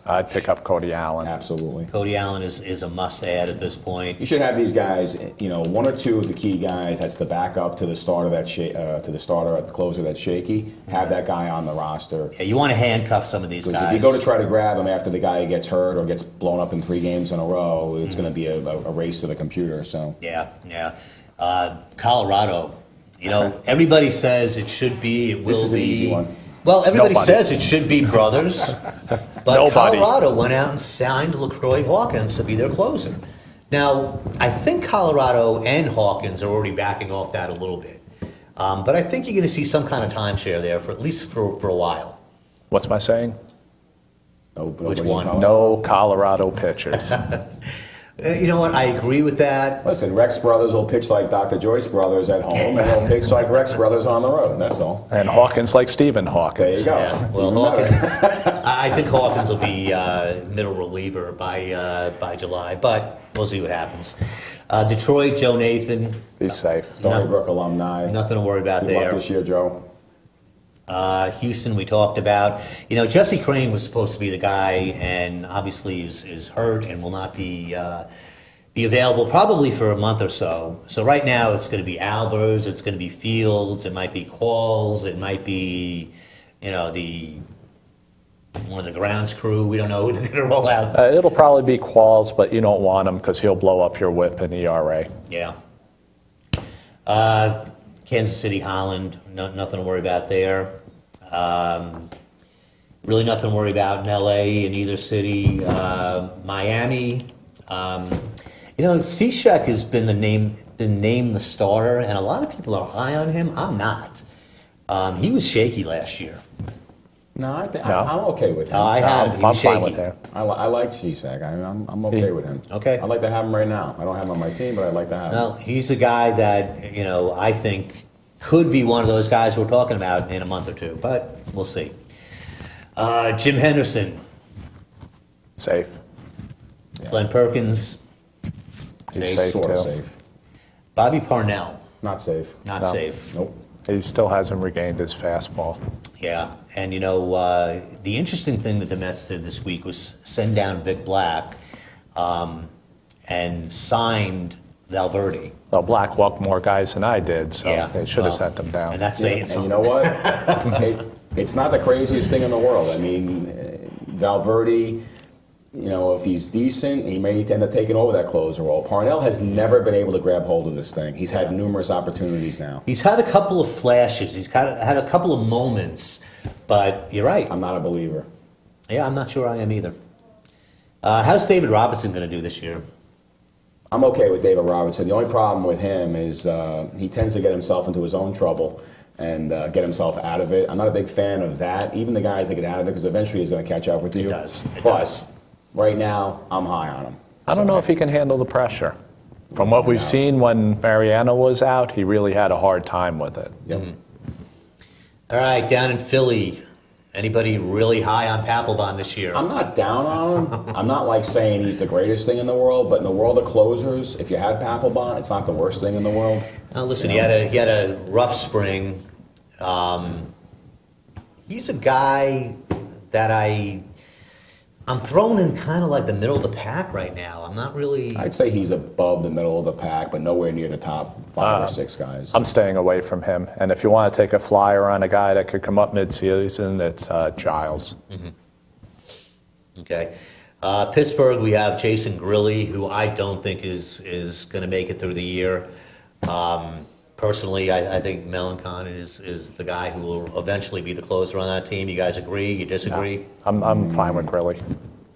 Speaker 2: I'd pick up Cody Allen.
Speaker 3: Absolutely.
Speaker 1: Cody Allen is a must-add at this point.
Speaker 3: You should have these guys, one or two of the key guys. That's the backup to the starter to the starter at the closer that's shaky. Have that guy on the roster.
Speaker 1: Yeah, you want to handcuff some of these
Speaker 3: Because
Speaker 1: guys.
Speaker 3: if you go to try to grab him after the guy gets hurt or gets blown up in 3 games in a row, it's going to be a race to the computer. So
Speaker 1: Yeah. Colorado. Everybody says it should be. It will
Speaker 3: This is an
Speaker 1: be.
Speaker 3: easy one.
Speaker 1: Well, everybody
Speaker 2: Nobody.
Speaker 1: says it should be brothers, but
Speaker 2: Nobody.
Speaker 1: Colorado went out and signed LaCroix Hawkins to be their closer. Now, I think Colorado and Hawkins are already backing off that a little bit, but I think you're going to see some kind of timeshare there for at least for a while.
Speaker 2: What's my saying?
Speaker 1: Which one?
Speaker 2: No Colorado pitchers.
Speaker 1: You know what? I agree with that.
Speaker 3: Listen, Rex Brothers will pitch like Dr. Joyce Brothers at home, and they'll pitch like Rex Brothers on the road. That's all.
Speaker 2: And Hawkins like Stephen
Speaker 3: There
Speaker 2: Hawkins.
Speaker 3: you go.
Speaker 1: Yeah, well,
Speaker 3: Even better.
Speaker 1: Hawkins. I think Hawkins will be middle reliever by July, but we'll see what happens. Detroit, Joe Nathan,
Speaker 2: He's safe.
Speaker 3: Stony Brook alumni.
Speaker 1: nothing to worry about
Speaker 3: Good luck
Speaker 1: there.
Speaker 3: this year, Joe.
Speaker 1: Houston, we talked about. Jesse Crane was supposed to be the guy, and obviously is hurt and will not be available probably for a month or so. So right now it's going to be Albers, it's going to be Fields, it might be Qualls, it might be one of the grounds crew. We don't know who they're going to roll out.
Speaker 2: It'll probably be Qualls, but you don't want him because he'll blow up your whip in ERA.
Speaker 1: Yeah. Kansas City, Holland, nothing to worry about there. Really nothing to worry about in LA in either city. Miami. Cishek has been named the starter, and a lot of people are high on him. I'm not. He was shaky last year.
Speaker 3: No,
Speaker 2: No.
Speaker 3: I'm okay with him.
Speaker 1: I had him. He
Speaker 2: I'm
Speaker 1: was
Speaker 2: fine
Speaker 1: shaky.
Speaker 2: with that.
Speaker 3: I like Shishak. I'm okay with him.
Speaker 1: Okay.
Speaker 3: I'd like to have him right now. I don't have him on my team, but I'd like to have him.
Speaker 1: Well, he's a guy that, I think could be one of those guys we're talking about in a month or two, but we'll see. Jim Henderson,
Speaker 2: Safe.
Speaker 1: Glenn Perkins,
Speaker 2: He's safe
Speaker 3: Sort of
Speaker 2: too.
Speaker 3: safe.
Speaker 1: Bobby Parnell,
Speaker 3: Not safe.
Speaker 1: not
Speaker 2: No.
Speaker 1: safe.
Speaker 3: Nope.
Speaker 2: He still hasn't regained his fastball.
Speaker 1: Yeah, and the interesting thing that the Mets did this week was send down Vic Black and signed Valverde.
Speaker 2: Well, Black walked more guys than I did, so
Speaker 1: Yeah,
Speaker 2: they should
Speaker 1: well,
Speaker 2: have sent him down.
Speaker 1: And that's saying
Speaker 3: And
Speaker 1: something.
Speaker 3: you know what? It's not the craziest thing in the world. I mean, Valverde, if he's decent, he may end up taking over that closer role. Parnell has never been able to grab hold of this thing. He's had numerous opportunities now.
Speaker 1: He's had a couple of flashes. He's had a couple of moments, but you're right.
Speaker 3: I'm not a believer.
Speaker 1: Yeah, I'm not sure I am either. How's David Robinson going to do this year?
Speaker 3: I'm okay with David Robertson. The only problem with him is he tends to get himself into his own trouble and get himself out of it. I'm not a big fan of that. Even the guys that get out of it, because eventually he's going to catch up with you.
Speaker 1: It does.
Speaker 3: But right now, I'm high on him.
Speaker 2: I don't know if he can handle the pressure. From what we've seen when Mariano was out, he really had a hard time with it.
Speaker 3: Yep.
Speaker 1: All right, down in Philly, anybody really high on Papelbon this year?
Speaker 3: I'm not down on him. I'm not like saying he's the greatest thing in the world, but in the world of closers, if you had Papelbon, it's not the worst thing in the world.
Speaker 1: Listen, he had a rough spring. He's a guy that I'm thrown in kind of like the middle of the pack right now. I'm not really.
Speaker 3: I'd say he's above the middle of the pack, but nowhere near the top 5 or 6 guys.
Speaker 2: I'm staying away from him. And if you want to take a flyer on a guy that could come up mid-season, it's Giles.
Speaker 1: Okay. Pittsburgh, we have Jason Grilli, who I don't think is going to make it through the year. Personally, I think Melancon is the guy who will eventually be the closer on that team. You guys agree? You disagree?
Speaker 2: I'm fine with Grilli.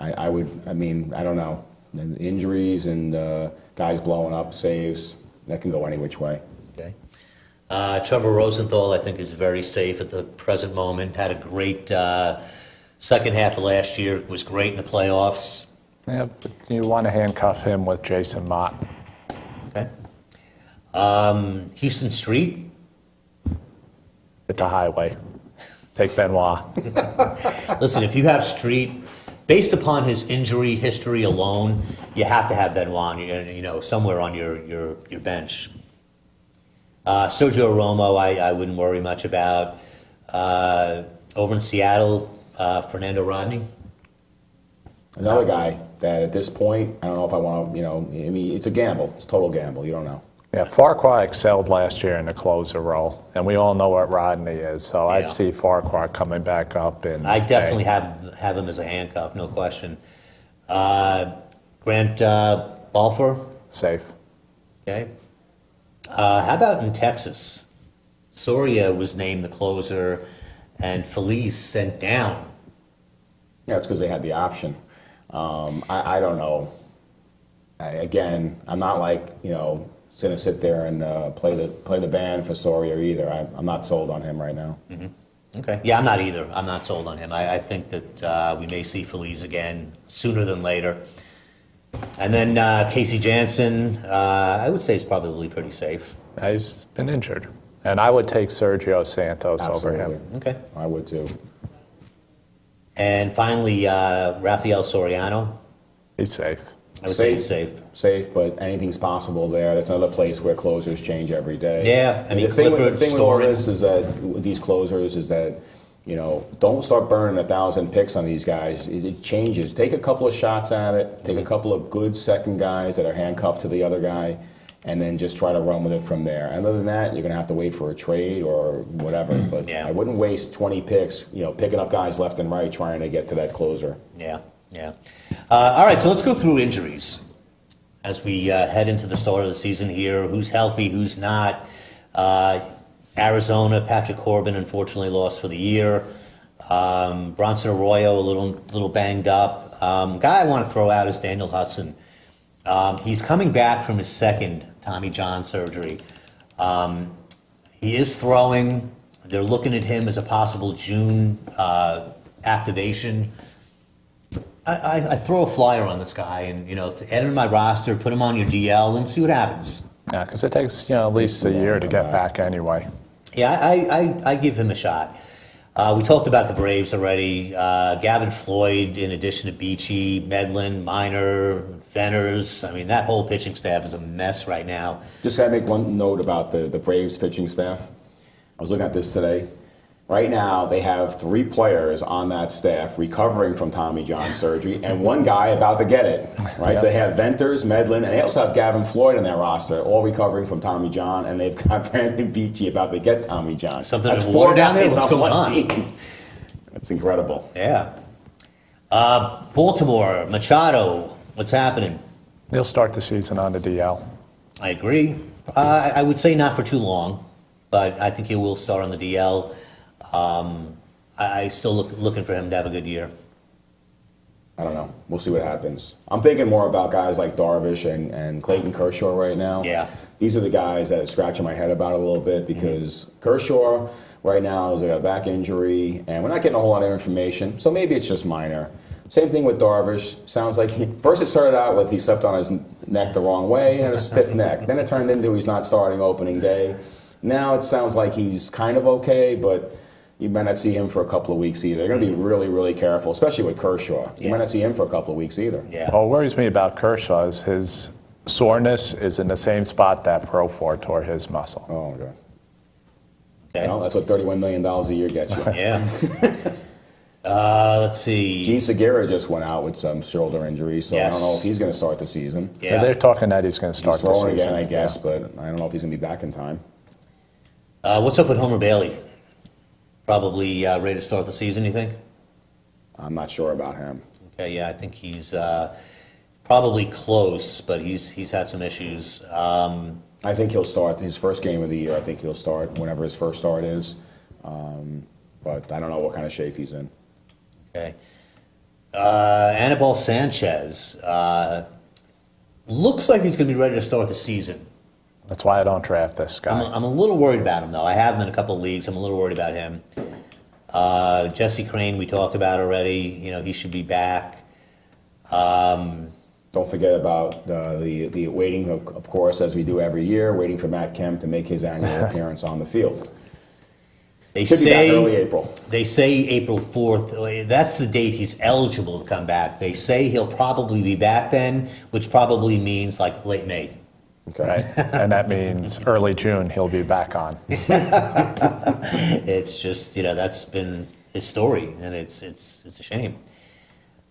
Speaker 3: I don't know. The injuries and guys blowing up saves, that can go any which way.
Speaker 1: Okay. Trevor Rosenthal, I think, is very safe at the present moment. Had a great second half of last year. Was great in the playoffs.
Speaker 2: Yeah, but you want to handcuff him with Jason Mott.
Speaker 1: Okay. Houston Street.
Speaker 2: Hit the highway. Take Benoit.
Speaker 1: Listen, if you have Street, based upon his injury history alone, you have to have Benoit, somewhere on your bench. Sergio Romo, I wouldn't worry much about. Over in Seattle, Fernando Rodney.
Speaker 3: Another guy that at this point, I don't know if I want to, it's a gamble. It's a total gamble. You don't know.
Speaker 2: Yeah, Farquhar excelled last year in the closer role, and we all know what Rodney is, so
Speaker 1: Yeah.
Speaker 2: I'd see Farquhar coming back up.
Speaker 1: I definitely have him as a handcuff, no question. Grant Balfour.
Speaker 2: Safe.
Speaker 1: Okay. How about in Texas? Soria was named the closer, and Felice sent down.
Speaker 3: Yeah, it's because they had the option. I don't know. Again, I'm not like, going to sit there and play the band for Soria either. I'm not sold on him right now.
Speaker 1: Okay. Yeah, I'm not either. I'm not sold on him. I think that we may see Felice again sooner than later. And then Casey Jansen, I would say is probably pretty safe.
Speaker 2: He's been injured. And I would take Sergio Santos over him.
Speaker 3: Absolutely.
Speaker 1: Okay.
Speaker 3: I would too.
Speaker 1: And finally, Rafael Soriano.
Speaker 2: He's safe.
Speaker 1: I would say he's safe.
Speaker 3: Safe, but anything's possible there. That's another place where closers change every day.
Speaker 1: Yeah, I
Speaker 3: And
Speaker 1: mean,
Speaker 3: the thing
Speaker 1: Clippard,
Speaker 3: with all
Speaker 1: Story.
Speaker 3: this is that with these closers is that don't start burning 1,000 picks on these guys. It changes. Take a couple of shots at it. Take a couple of good second guys that are handcuffed to the other guy, and then just try to run with it from there. And other than that, you're going to have to wait for a trade or whatever. But
Speaker 1: Yeah.
Speaker 3: I wouldn't waste 20 picks, picking up guys left and right trying to get to that closer.
Speaker 1: Yeah, yeah. All right, so let's go through injuries as we head into the start of the season here. Who's healthy, who's not. Arizona, Patrick Corbin, unfortunately lost for the year. Bronson Arroyo, a little banged up. Guy I want to throw out is Daniel Hudson. He's coming back from his second Tommy John surgery. He is throwing. They're looking at him as a possible June activation. I throw a flyer on this guy and, add him to my roster, put him on your DL, and see what happens.
Speaker 2: Yeah, because it takes at least a year to get back anyway.
Speaker 1: Yeah, I give him a shot. We talked about the Braves already. Gavin Floyd, in addition to Beachy, Medlin, Minor, Venners. I mean, that whole pitching staff is a mess right now.
Speaker 3: Just got to make one note about the Braves pitching staff. I was looking at this today. Right now, they have 3 players on that staff recovering from Tommy John surgery, and 1 guy about to get it. Right, so they have Venters, Medlin, and they also have Gavin Floyd on their roster, all recovering from Tommy John, and they've got Brandon Beachy about to get Tommy John.
Speaker 1: Something
Speaker 3: That's
Speaker 1: in the water
Speaker 3: 4
Speaker 1: down there?
Speaker 3: guys
Speaker 1: What's going
Speaker 3: one
Speaker 1: on?
Speaker 3: team. That's incredible.
Speaker 1: Yeah. Baltimore, Machado, what's happening?
Speaker 2: He'll start the season on the DL.
Speaker 1: I agree. I would say not for too long, but I think he will start on the DL. I still looking for him to have a good year.
Speaker 3: I don't know. We'll see what happens. I'm thinking more about guys like Darvish and Clayton Kershaw right now.
Speaker 1: Yeah.
Speaker 3: These are the guys that are scratching my head about it a little bit because Kershaw right now is a back injury, and we're not getting a whole lot of information, so maybe it's just minor. Same thing with Darvish. Sounds like first it started out with he slept on his neck the wrong way and a stiff neck. Then it turned into he's not starting opening day. Now it sounds like he's kind of okay, but you might not see him for a couple of weeks either. They're going to be really, really careful, especially with Kershaw. You might not see him for a couple of weeks either.
Speaker 1: Yeah.
Speaker 2: What worries me about Kershaw is his soreness is in the same spot that Profar tore his muscle.
Speaker 3: Oh, my God.
Speaker 1: Okay.
Speaker 3: Well, that's what $31 million a year gets you.
Speaker 1: Yeah. Let's see.
Speaker 3: Gene Segura just went out with some shoulder injury, so I don't know if he's going to start the season.
Speaker 1: Yeah.
Speaker 2: They're talking that he's going to start
Speaker 3: He's
Speaker 2: the
Speaker 3: throwing
Speaker 2: season.
Speaker 3: again, I guess,
Speaker 2: Yeah.
Speaker 3: but I don't know if he's going to be back in time.
Speaker 1: What's up with Homer Bailey? Probably ready to start the season, you think?
Speaker 3: I'm not sure about him.
Speaker 1: Okay, yeah, I think he's probably close, but he's had some issues.
Speaker 3: I think he'll start his first game of the year. I think he'll start whenever his first start is. But I don't know what kind of shape he's in.
Speaker 1: Okay. Anibal Sanchez looks like he's going to be ready to start the season.
Speaker 2: That's why I don't draft this guy.
Speaker 1: I'm a little worried about him, though. I have him in a couple of leagues. I'm a little worried about him. Jesse Crane, we talked about already. You know, he should be back.
Speaker 3: Don't forget about the waiting, of course, as we do every year, waiting for Matt Kemp to make his annual appearance on the field.
Speaker 1: They
Speaker 3: Should be back
Speaker 1: say
Speaker 3: early April.
Speaker 1: They say April 4th. That's the date he's eligible to come back. They say he'll probably be back then, which probably means like late May.
Speaker 3: Okay.
Speaker 2: Right? And that means early June he'll be back on.
Speaker 1: It's just, you know, that's been his story, and it's a shame.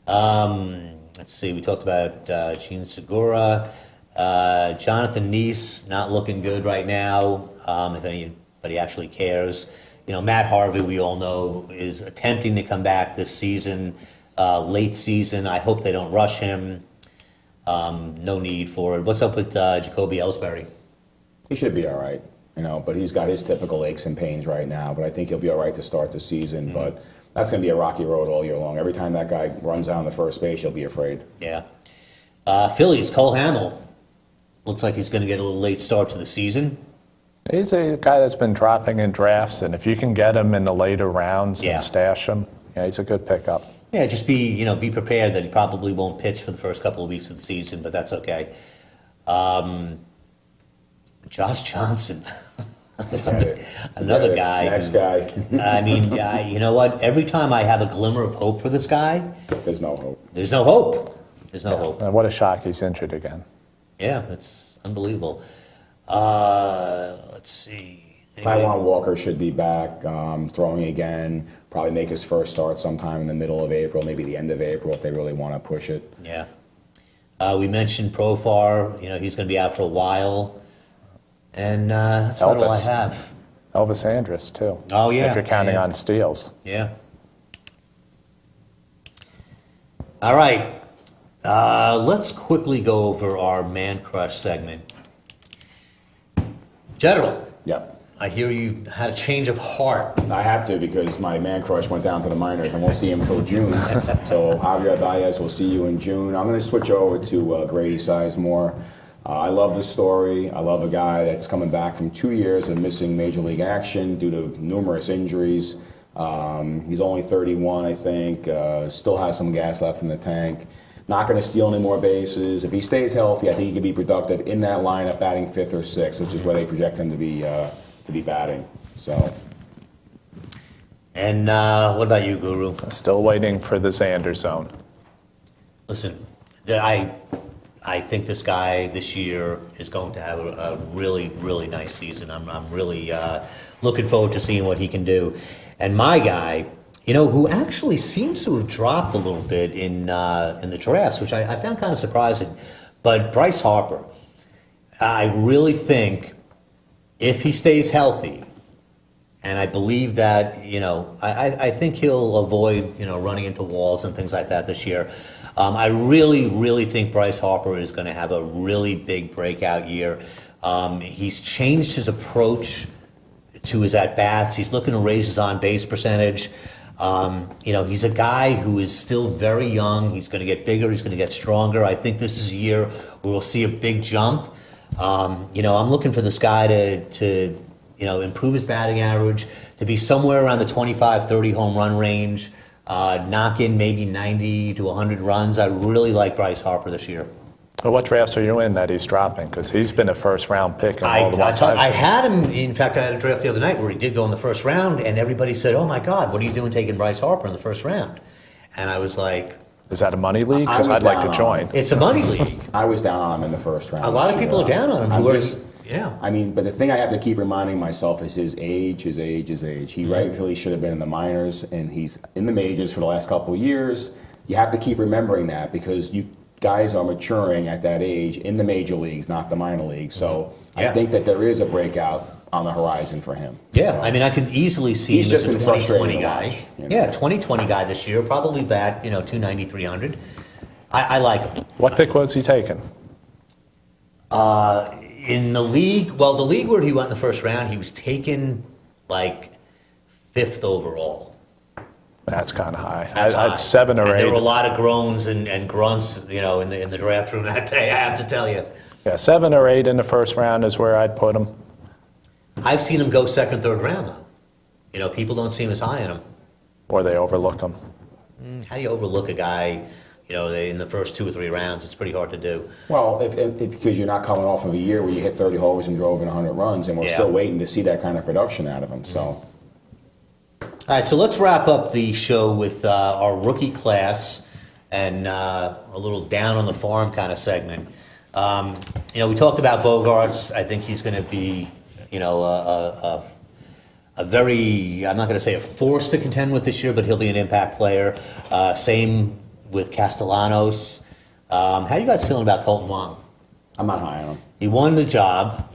Speaker 1: Let's see, we talked about Gene Segura. Jonathan Neese, not looking good right now, if anybody actually cares. You know, Matt Harvey, we all know, is attempting to come back this season, late season. I hope they don't rush him. No need for it. What's up with Jacoby Ellsbury?
Speaker 3: He should be all right, you know, but he's got his typical aches and pains right now. But I think he'll be all right to start the season. But that's going to be a rocky road all year long. Every time that guy runs down the first base, you'll be afraid.
Speaker 1: Yeah. Phillies, Cole Hamel. Looks like he's going to get a little late start to the season.
Speaker 2: He's a guy that's been dropping in drafts, and if you can get him in the later rounds
Speaker 1: Yeah.
Speaker 2: and stash him, yeah, he's a good pickup.
Speaker 1: Yeah, just be prepared that he probably won't pitch for the first couple of weeks of the season, but that's okay. Josh Johnson, another guy.
Speaker 3: Next guy.
Speaker 1: I mean, you know what? Every time I have a glimmer of hope for this guy,
Speaker 3: There's no hope.
Speaker 1: there's no hope. There's no hope.
Speaker 2: And what a shock he's injured again.
Speaker 1: Yeah, it's unbelievable. Let's see. Anybody-
Speaker 3: Taiwan Walker should be back throwing again. Probably make his first start sometime in the middle of April, maybe the end of April if they really want to push it.
Speaker 1: Yeah. We mentioned Profar. You know, he's going to be out for a while. And that's about all I
Speaker 2: Elvis.
Speaker 1: have.
Speaker 2: Elvis Andrus, too.
Speaker 1: Oh, yeah.
Speaker 2: If you're counting
Speaker 1: Yeah.
Speaker 2: on steals.
Speaker 1: Yeah. All right. Let's quickly go over our Man Crush segment. General,
Speaker 3: Yep.
Speaker 1: I hear you had a change of heart.
Speaker 3: I have to because my man crush went down to the minors. I won't see him until June. So Javier Baez will see you in June. I'm going to switch over to Grady Sizemore. I love this story. I love a guy that's coming back from 2 years of missing major league action due to numerous injuries. He's only 31, I think. Still has some gas left in the tank. Not going to steal any more bases. If he stays healthy, I think he could be productive in that lineup, batting fifth or sixth, which is where they project him to be batting. So.
Speaker 1: And what about you, Guru?
Speaker 2: Still waiting for the Xander zone.
Speaker 1: Listen, I think this guy this year is going to have a really, really nice season. I'm really looking forward to seeing what he can do. And my guy, you know, who actually seems to have dropped a little bit in the drafts, which I found kind of surprising, but Bryce Harper. I really think if he stays healthy, and I believe that, you know, I think he'll avoid, you know, running into walls and things like that this year. I really, really think Bryce Harper is going to have a really big breakout year. He's changed his approach to his at-bats. He's looking to raise his on-base percentage. He's a guy who is still very young. He's going to get bigger. He's going to get stronger. I think this is a year where we'll see a big jump. I'm looking for this guy to improve his batting average, to be somewhere around the 25, 30 home run range, knock in maybe 90 to 100 runs. I really like Bryce Harper this year.
Speaker 2: Well, what drafts are you in that he's dropping? Because he's been a first-round pick in all the ones I've
Speaker 1: I
Speaker 2: seen.
Speaker 1: had him, in fact, I had a draft the other night where he did go in the first round, and everybody said, oh my God, what are you doing taking Bryce Harper in the first round? And I was like...
Speaker 2: Is that a money league?
Speaker 3: I
Speaker 2: Because
Speaker 3: was
Speaker 2: I'd like to
Speaker 3: down
Speaker 2: join.
Speaker 1: It's a money league.
Speaker 3: I was down on him in the first round.
Speaker 1: A lot of
Speaker 3: this
Speaker 1: people
Speaker 3: year.
Speaker 1: are down on him.
Speaker 3: I'm
Speaker 1: Who are
Speaker 3: just-
Speaker 1: yeah.
Speaker 3: I mean, but the thing I have to keep reminding myself is his age. He rightfully should have been in the minors, and he's in the majors for the last couple of years. You have to keep remembering that because you guys are maturing at that age in the major leagues, not the minor leagues. So
Speaker 1: Yeah.
Speaker 3: I think that there is a breakout on the horizon for him.
Speaker 1: Yeah,
Speaker 3: So,
Speaker 1: I mean, I could easily see
Speaker 3: He's
Speaker 1: him as
Speaker 3: just
Speaker 1: a
Speaker 3: been frustrating
Speaker 1: 2020
Speaker 3: to
Speaker 1: guy.
Speaker 3: watch, you know.
Speaker 1: Yeah, 2020 guy this year, probably bat, 290, 300. I like him.
Speaker 2: What pick was he taking?
Speaker 1: In the league, the league where he went in the first round, he was taken like 5th overall.
Speaker 2: That's kind of high.
Speaker 1: That's high.
Speaker 2: I'd 7 or
Speaker 1: And
Speaker 2: 8.
Speaker 1: there were a lot of groans and grunts, in the draft room that day, I have to tell you.
Speaker 2: Yeah, 7 or 8 in the first round is where I'd put him.
Speaker 1: I've seen him go 2nd, 3rd round, though. People don't seem as high on him.
Speaker 2: Or they overlook him.
Speaker 1: How do you overlook a guy, in the first 2 or 3 rounds? It's pretty hard to do.
Speaker 3: Well, if because you're not coming off of a year where you hit 30 homers and drove in 100 runs, and we're
Speaker 1: Yeah.
Speaker 3: still waiting to see that kind of production out of him. So.
Speaker 1: All right, so let's wrap up the show with our rookie class and a little down on the farm kind of segment. We talked about Bogarts. I think he's going to be, a very, I'm not going to say a force to contend with this year, but he'll be an impact player. Same with Castellanos. How you guys feeling about Colton Wong?
Speaker 3: I'm not high on him.
Speaker 1: He won the job.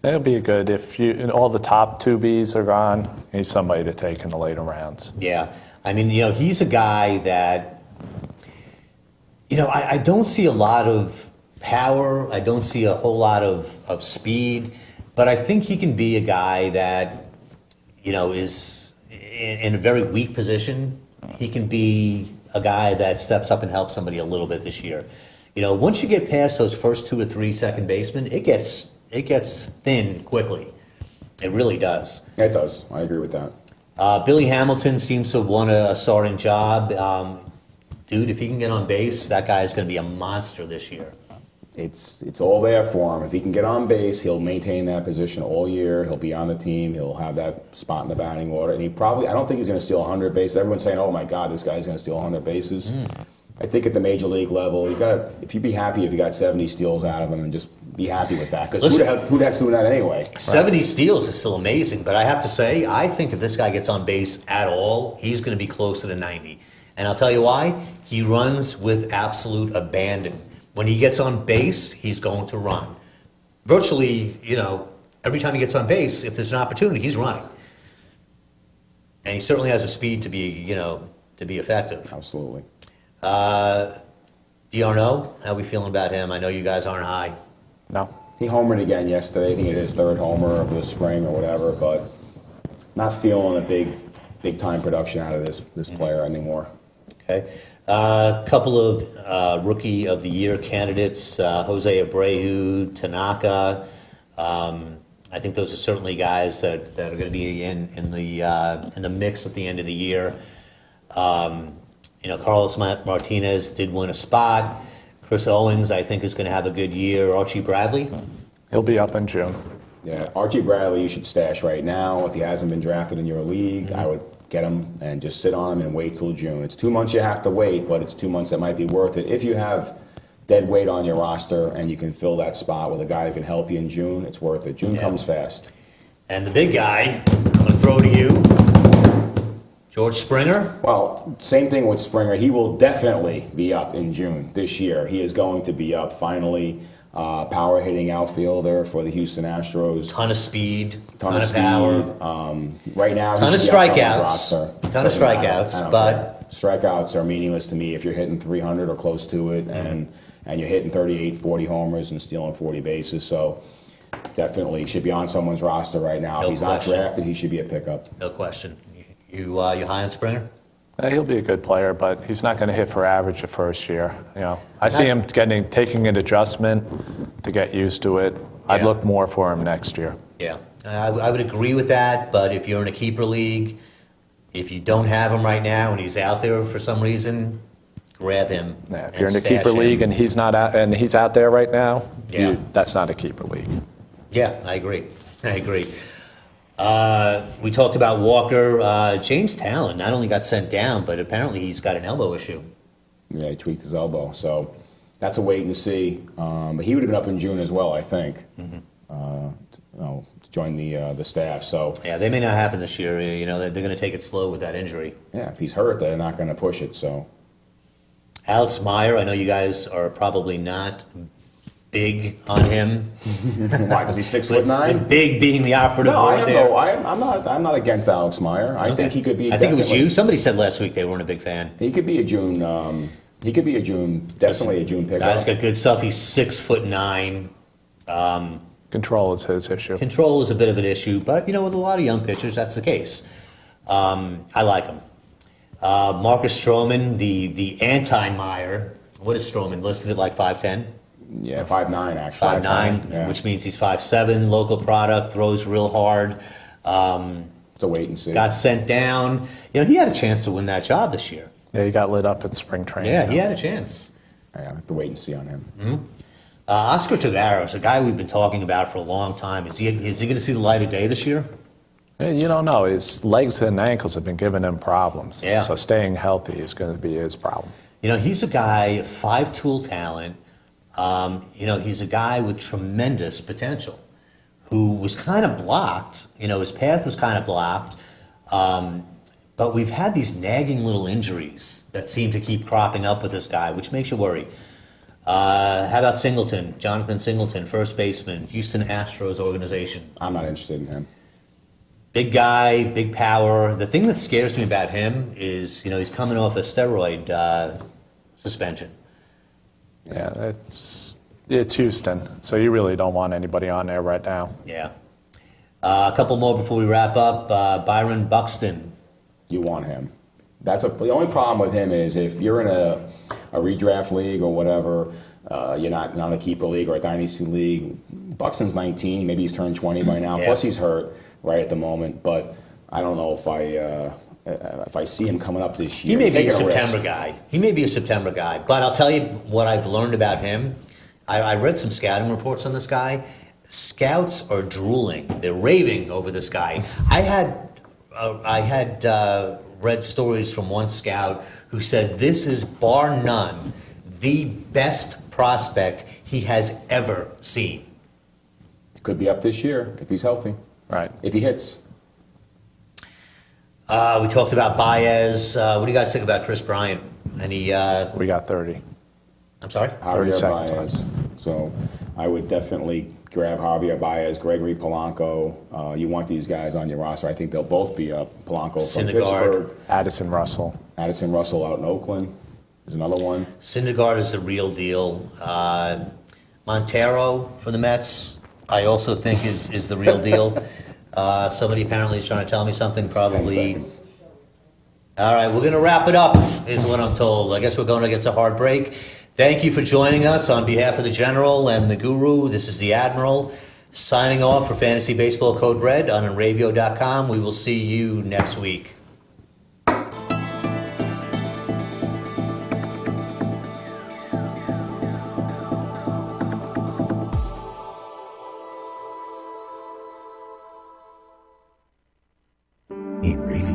Speaker 2: It'll be good if all the top 2Bs are gone. He's somebody to take in the later rounds.
Speaker 1: Yeah. I mean, he's a guy that, I don't see a lot of power. I don't see a whole lot of speed. But I think he can be a guy that, is in a very weak position. He can be a guy that steps up and helps somebody a little bit this year. Once you get past those first 2 or 3 second basemen, it gets thin quickly. It really does.
Speaker 3: It does. I agree with that.
Speaker 1: Billy Hamilton seems to have won a starting job. Dude, if he can get on base, that guy is going to be a monster this year.
Speaker 3: It's all there for him. If he can get on base, he'll maintain that position all year. He'll be on the team. He'll have that spot in the batting order. And I don't think he's going to steal 100 bases. Everyone's saying, oh my God, this guy's going to steal 100 bases. I think at the major league level, if you'd be happy if you got 70 steals out of him and just be happy with that. Because who the heck's doing that anyway?
Speaker 1: 70 steals is still amazing, but I have to say, I think if this guy gets on base at all, he's going to be closer to 90. And I'll tell you why. He runs with absolute abandon. When he gets on base, he's going to run. Virtually, every time he gets on base, if there's an opportunity, he's running. And he certainly has the speed to be effective.
Speaker 3: Absolutely.
Speaker 1: D'Arnaud, how are we feeling about him? I know you guys aren't high.
Speaker 2: No.
Speaker 3: He homered again yesterday. I think it is his 3rd homer of the spring or whatever, but not feeling a big time production out of this player anymore.
Speaker 1: Okay. A couple of Rookie of the Year candidates, Jose Abreu, Tanaka. I think those are certainly guys that are going to be in the mix at the end of the year. Carlos Martinez did win a spot. Chris Owens, I think, is going to have a good year. Archie Bradley.
Speaker 2: He'll be up in June.
Speaker 3: Yeah, Archie Bradley you should stash right now. If he hasn't been drafted in your league, I would get him and just sit on him and wait till June. It's 2 months you have to wait, but it's 2 months that might be worth it. If you have dead weight on your roster and you can fill that spot with a guy who can help you in June, it's worth it. June comes fast.
Speaker 1: And the big guy, I'm going to throw to you, George Springer.
Speaker 3: Well, same thing with Springer. He will definitely be up in June this year. He is going to be up finally. Power hitting outfielder for the Houston Astros.
Speaker 1: Ton of speed,
Speaker 3: Ton
Speaker 1: of
Speaker 3: of
Speaker 1: power.
Speaker 3: Right now,
Speaker 1: Ton
Speaker 3: he
Speaker 1: of
Speaker 3: should be on someone's
Speaker 1: strikeouts.
Speaker 3: roster.
Speaker 1: Ton of
Speaker 3: Doesn't matter.
Speaker 1: strikeouts,
Speaker 3: I don't
Speaker 1: but-
Speaker 3: care. Strikeouts are meaningless to me if you're hitting 300 or close to it, and you're hitting 38, 40 homers and stealing 40 bases. So definitely should be on someone's roster right now.
Speaker 1: No
Speaker 3: if he's
Speaker 1: question.
Speaker 3: not drafted, he should be a pickup.
Speaker 1: No question. You high on Springer?
Speaker 2: He'll be a good player, but he's not going to hit for average the first year. I see him taking an adjustment to get used to it. I'd
Speaker 1: Yeah.
Speaker 2: look more for him next year.
Speaker 1: Yeah, I would agree with that, but if you're in a keeper league, if you don't have him right now and he's out there for some reason, grab him.
Speaker 2: Yeah, if
Speaker 1: and
Speaker 2: you're in a
Speaker 1: stash
Speaker 2: keeper
Speaker 1: him.
Speaker 2: league and he's not out, and he's out there right now,
Speaker 1: Yeah.
Speaker 2: that's not a keeper league.
Speaker 1: Yeah, I agree. We talked about Walker. James Talon not only got sent down, but apparently he's got an elbow issue.
Speaker 3: Yeah, he tweaked his elbow. So that's a wait and see. But he would have been up in June as well, I think, to join the staff. So
Speaker 1: Yeah, they may not happen this year. They're going to take it slow with that injury.
Speaker 3: yeah, if he's hurt, they're not going to push it. So
Speaker 1: Alex Meyer, I know you guys are probably not big on him.
Speaker 3: why? Because he's 6'9".
Speaker 1: With big being the operative
Speaker 3: No,
Speaker 1: word there.
Speaker 3: I'm not against Alex Meyer. I think he could be.
Speaker 1: I think it was
Speaker 3: definitely-
Speaker 1: you. Somebody said last week they weren't a big fan.
Speaker 3: He could be a June. Definitely a June pickup.
Speaker 1: Guy's got good stuff. He's 6'9".
Speaker 2: Control is his issue.
Speaker 1: Control is a bit of an issue, but with a lot of young pitchers, that's the case. I like him. Marcus Stroman, the anti-Meyer. What is Stroman listed at like 5'10"?
Speaker 3: Yeah, 5'9" actually.
Speaker 1: 5'9",
Speaker 3: yeah.
Speaker 1: which means he's 5'7", local product, throws real hard.
Speaker 3: It's a wait and see.
Speaker 1: Got sent down. He had a chance to win that job this year.
Speaker 2: Yeah, he got lit up in spring training.
Speaker 1: Yeah, he had a chance.
Speaker 3: Yeah, I have to wait and see on him.
Speaker 1: Oscar Tavares, a guy we've been talking about for a long time. Is he going to see the light of day this year?
Speaker 2: You don't know. His legs and ankles have been giving him problems.
Speaker 1: Yeah.
Speaker 2: So staying healthy is going to be his problem.
Speaker 1: He's a guy, 5-tool talent. He's a guy with tremendous potential who was kind of blocked. His path was kind of blocked. But we've had these nagging little injuries that seem to keep cropping up with this guy, which makes you worry. How about Singleton, Jonathan Singleton, first baseman, Houston Astros organization.
Speaker 3: I'm not interested in him.
Speaker 1: Big guy, big power. The thing that scares me about him is, he's coming off a steroid suspension.
Speaker 2: Yeah, it's Houston, so you really don't want anybody on there right now.
Speaker 1: Yeah. A couple more before we wrap up. Byron Buxton.
Speaker 3: You want him. The only problem with him is if you're in a redraft league or whatever, you're not in a keeper league or a dynasty league. Buxton's 19, maybe he's turned 20 by now.
Speaker 1: Yeah.
Speaker 3: Plus he's hurt right at the moment. But I don't know if I see him coming up this year.
Speaker 1: He may be a
Speaker 3: Taking
Speaker 1: September
Speaker 3: risk.
Speaker 1: guy. He may be a September guy. But I'll tell you what I've learned about him. I read some scouting reports on this guy. Scouts are drooling. They're raving over this guy. I had read stories from one scout who said this is, bar none, the best prospect he has ever seen.
Speaker 3: Could be up this year if he's healthy.
Speaker 2: Right.
Speaker 3: If he hits.
Speaker 1: We talked about Baez. What do you guys think about Chris Bryant?
Speaker 2: We got 30.
Speaker 1: I'm sorry?
Speaker 2: 30
Speaker 3: Javier
Speaker 2: seconds
Speaker 3: Baez. So I would definitely grab Javier Baez, Gregory Polanco. You want these guys on your roster. I think they'll both be up. Polanco from
Speaker 1: Syndergaard.
Speaker 3: Pittsburgh.
Speaker 2: Addison Russell.
Speaker 3: Addison Russell out in Oakland. There's another one.
Speaker 1: Syndergaard is the real deal. Montero for the Mets, I also think is the real deal. Somebody apparently is trying to tell me something,
Speaker 3: 10
Speaker 1: probably.
Speaker 3: seconds.
Speaker 1: All right, we're going to wrap it up, is what I'm told. I guess we're going against a hard break. Thank you for joining us on behalf of the General and the Guru. This is the Admiral signing off for Fantasy Baseball Code Red on radio.com. We will see you next week.
Speaker 9: In radio.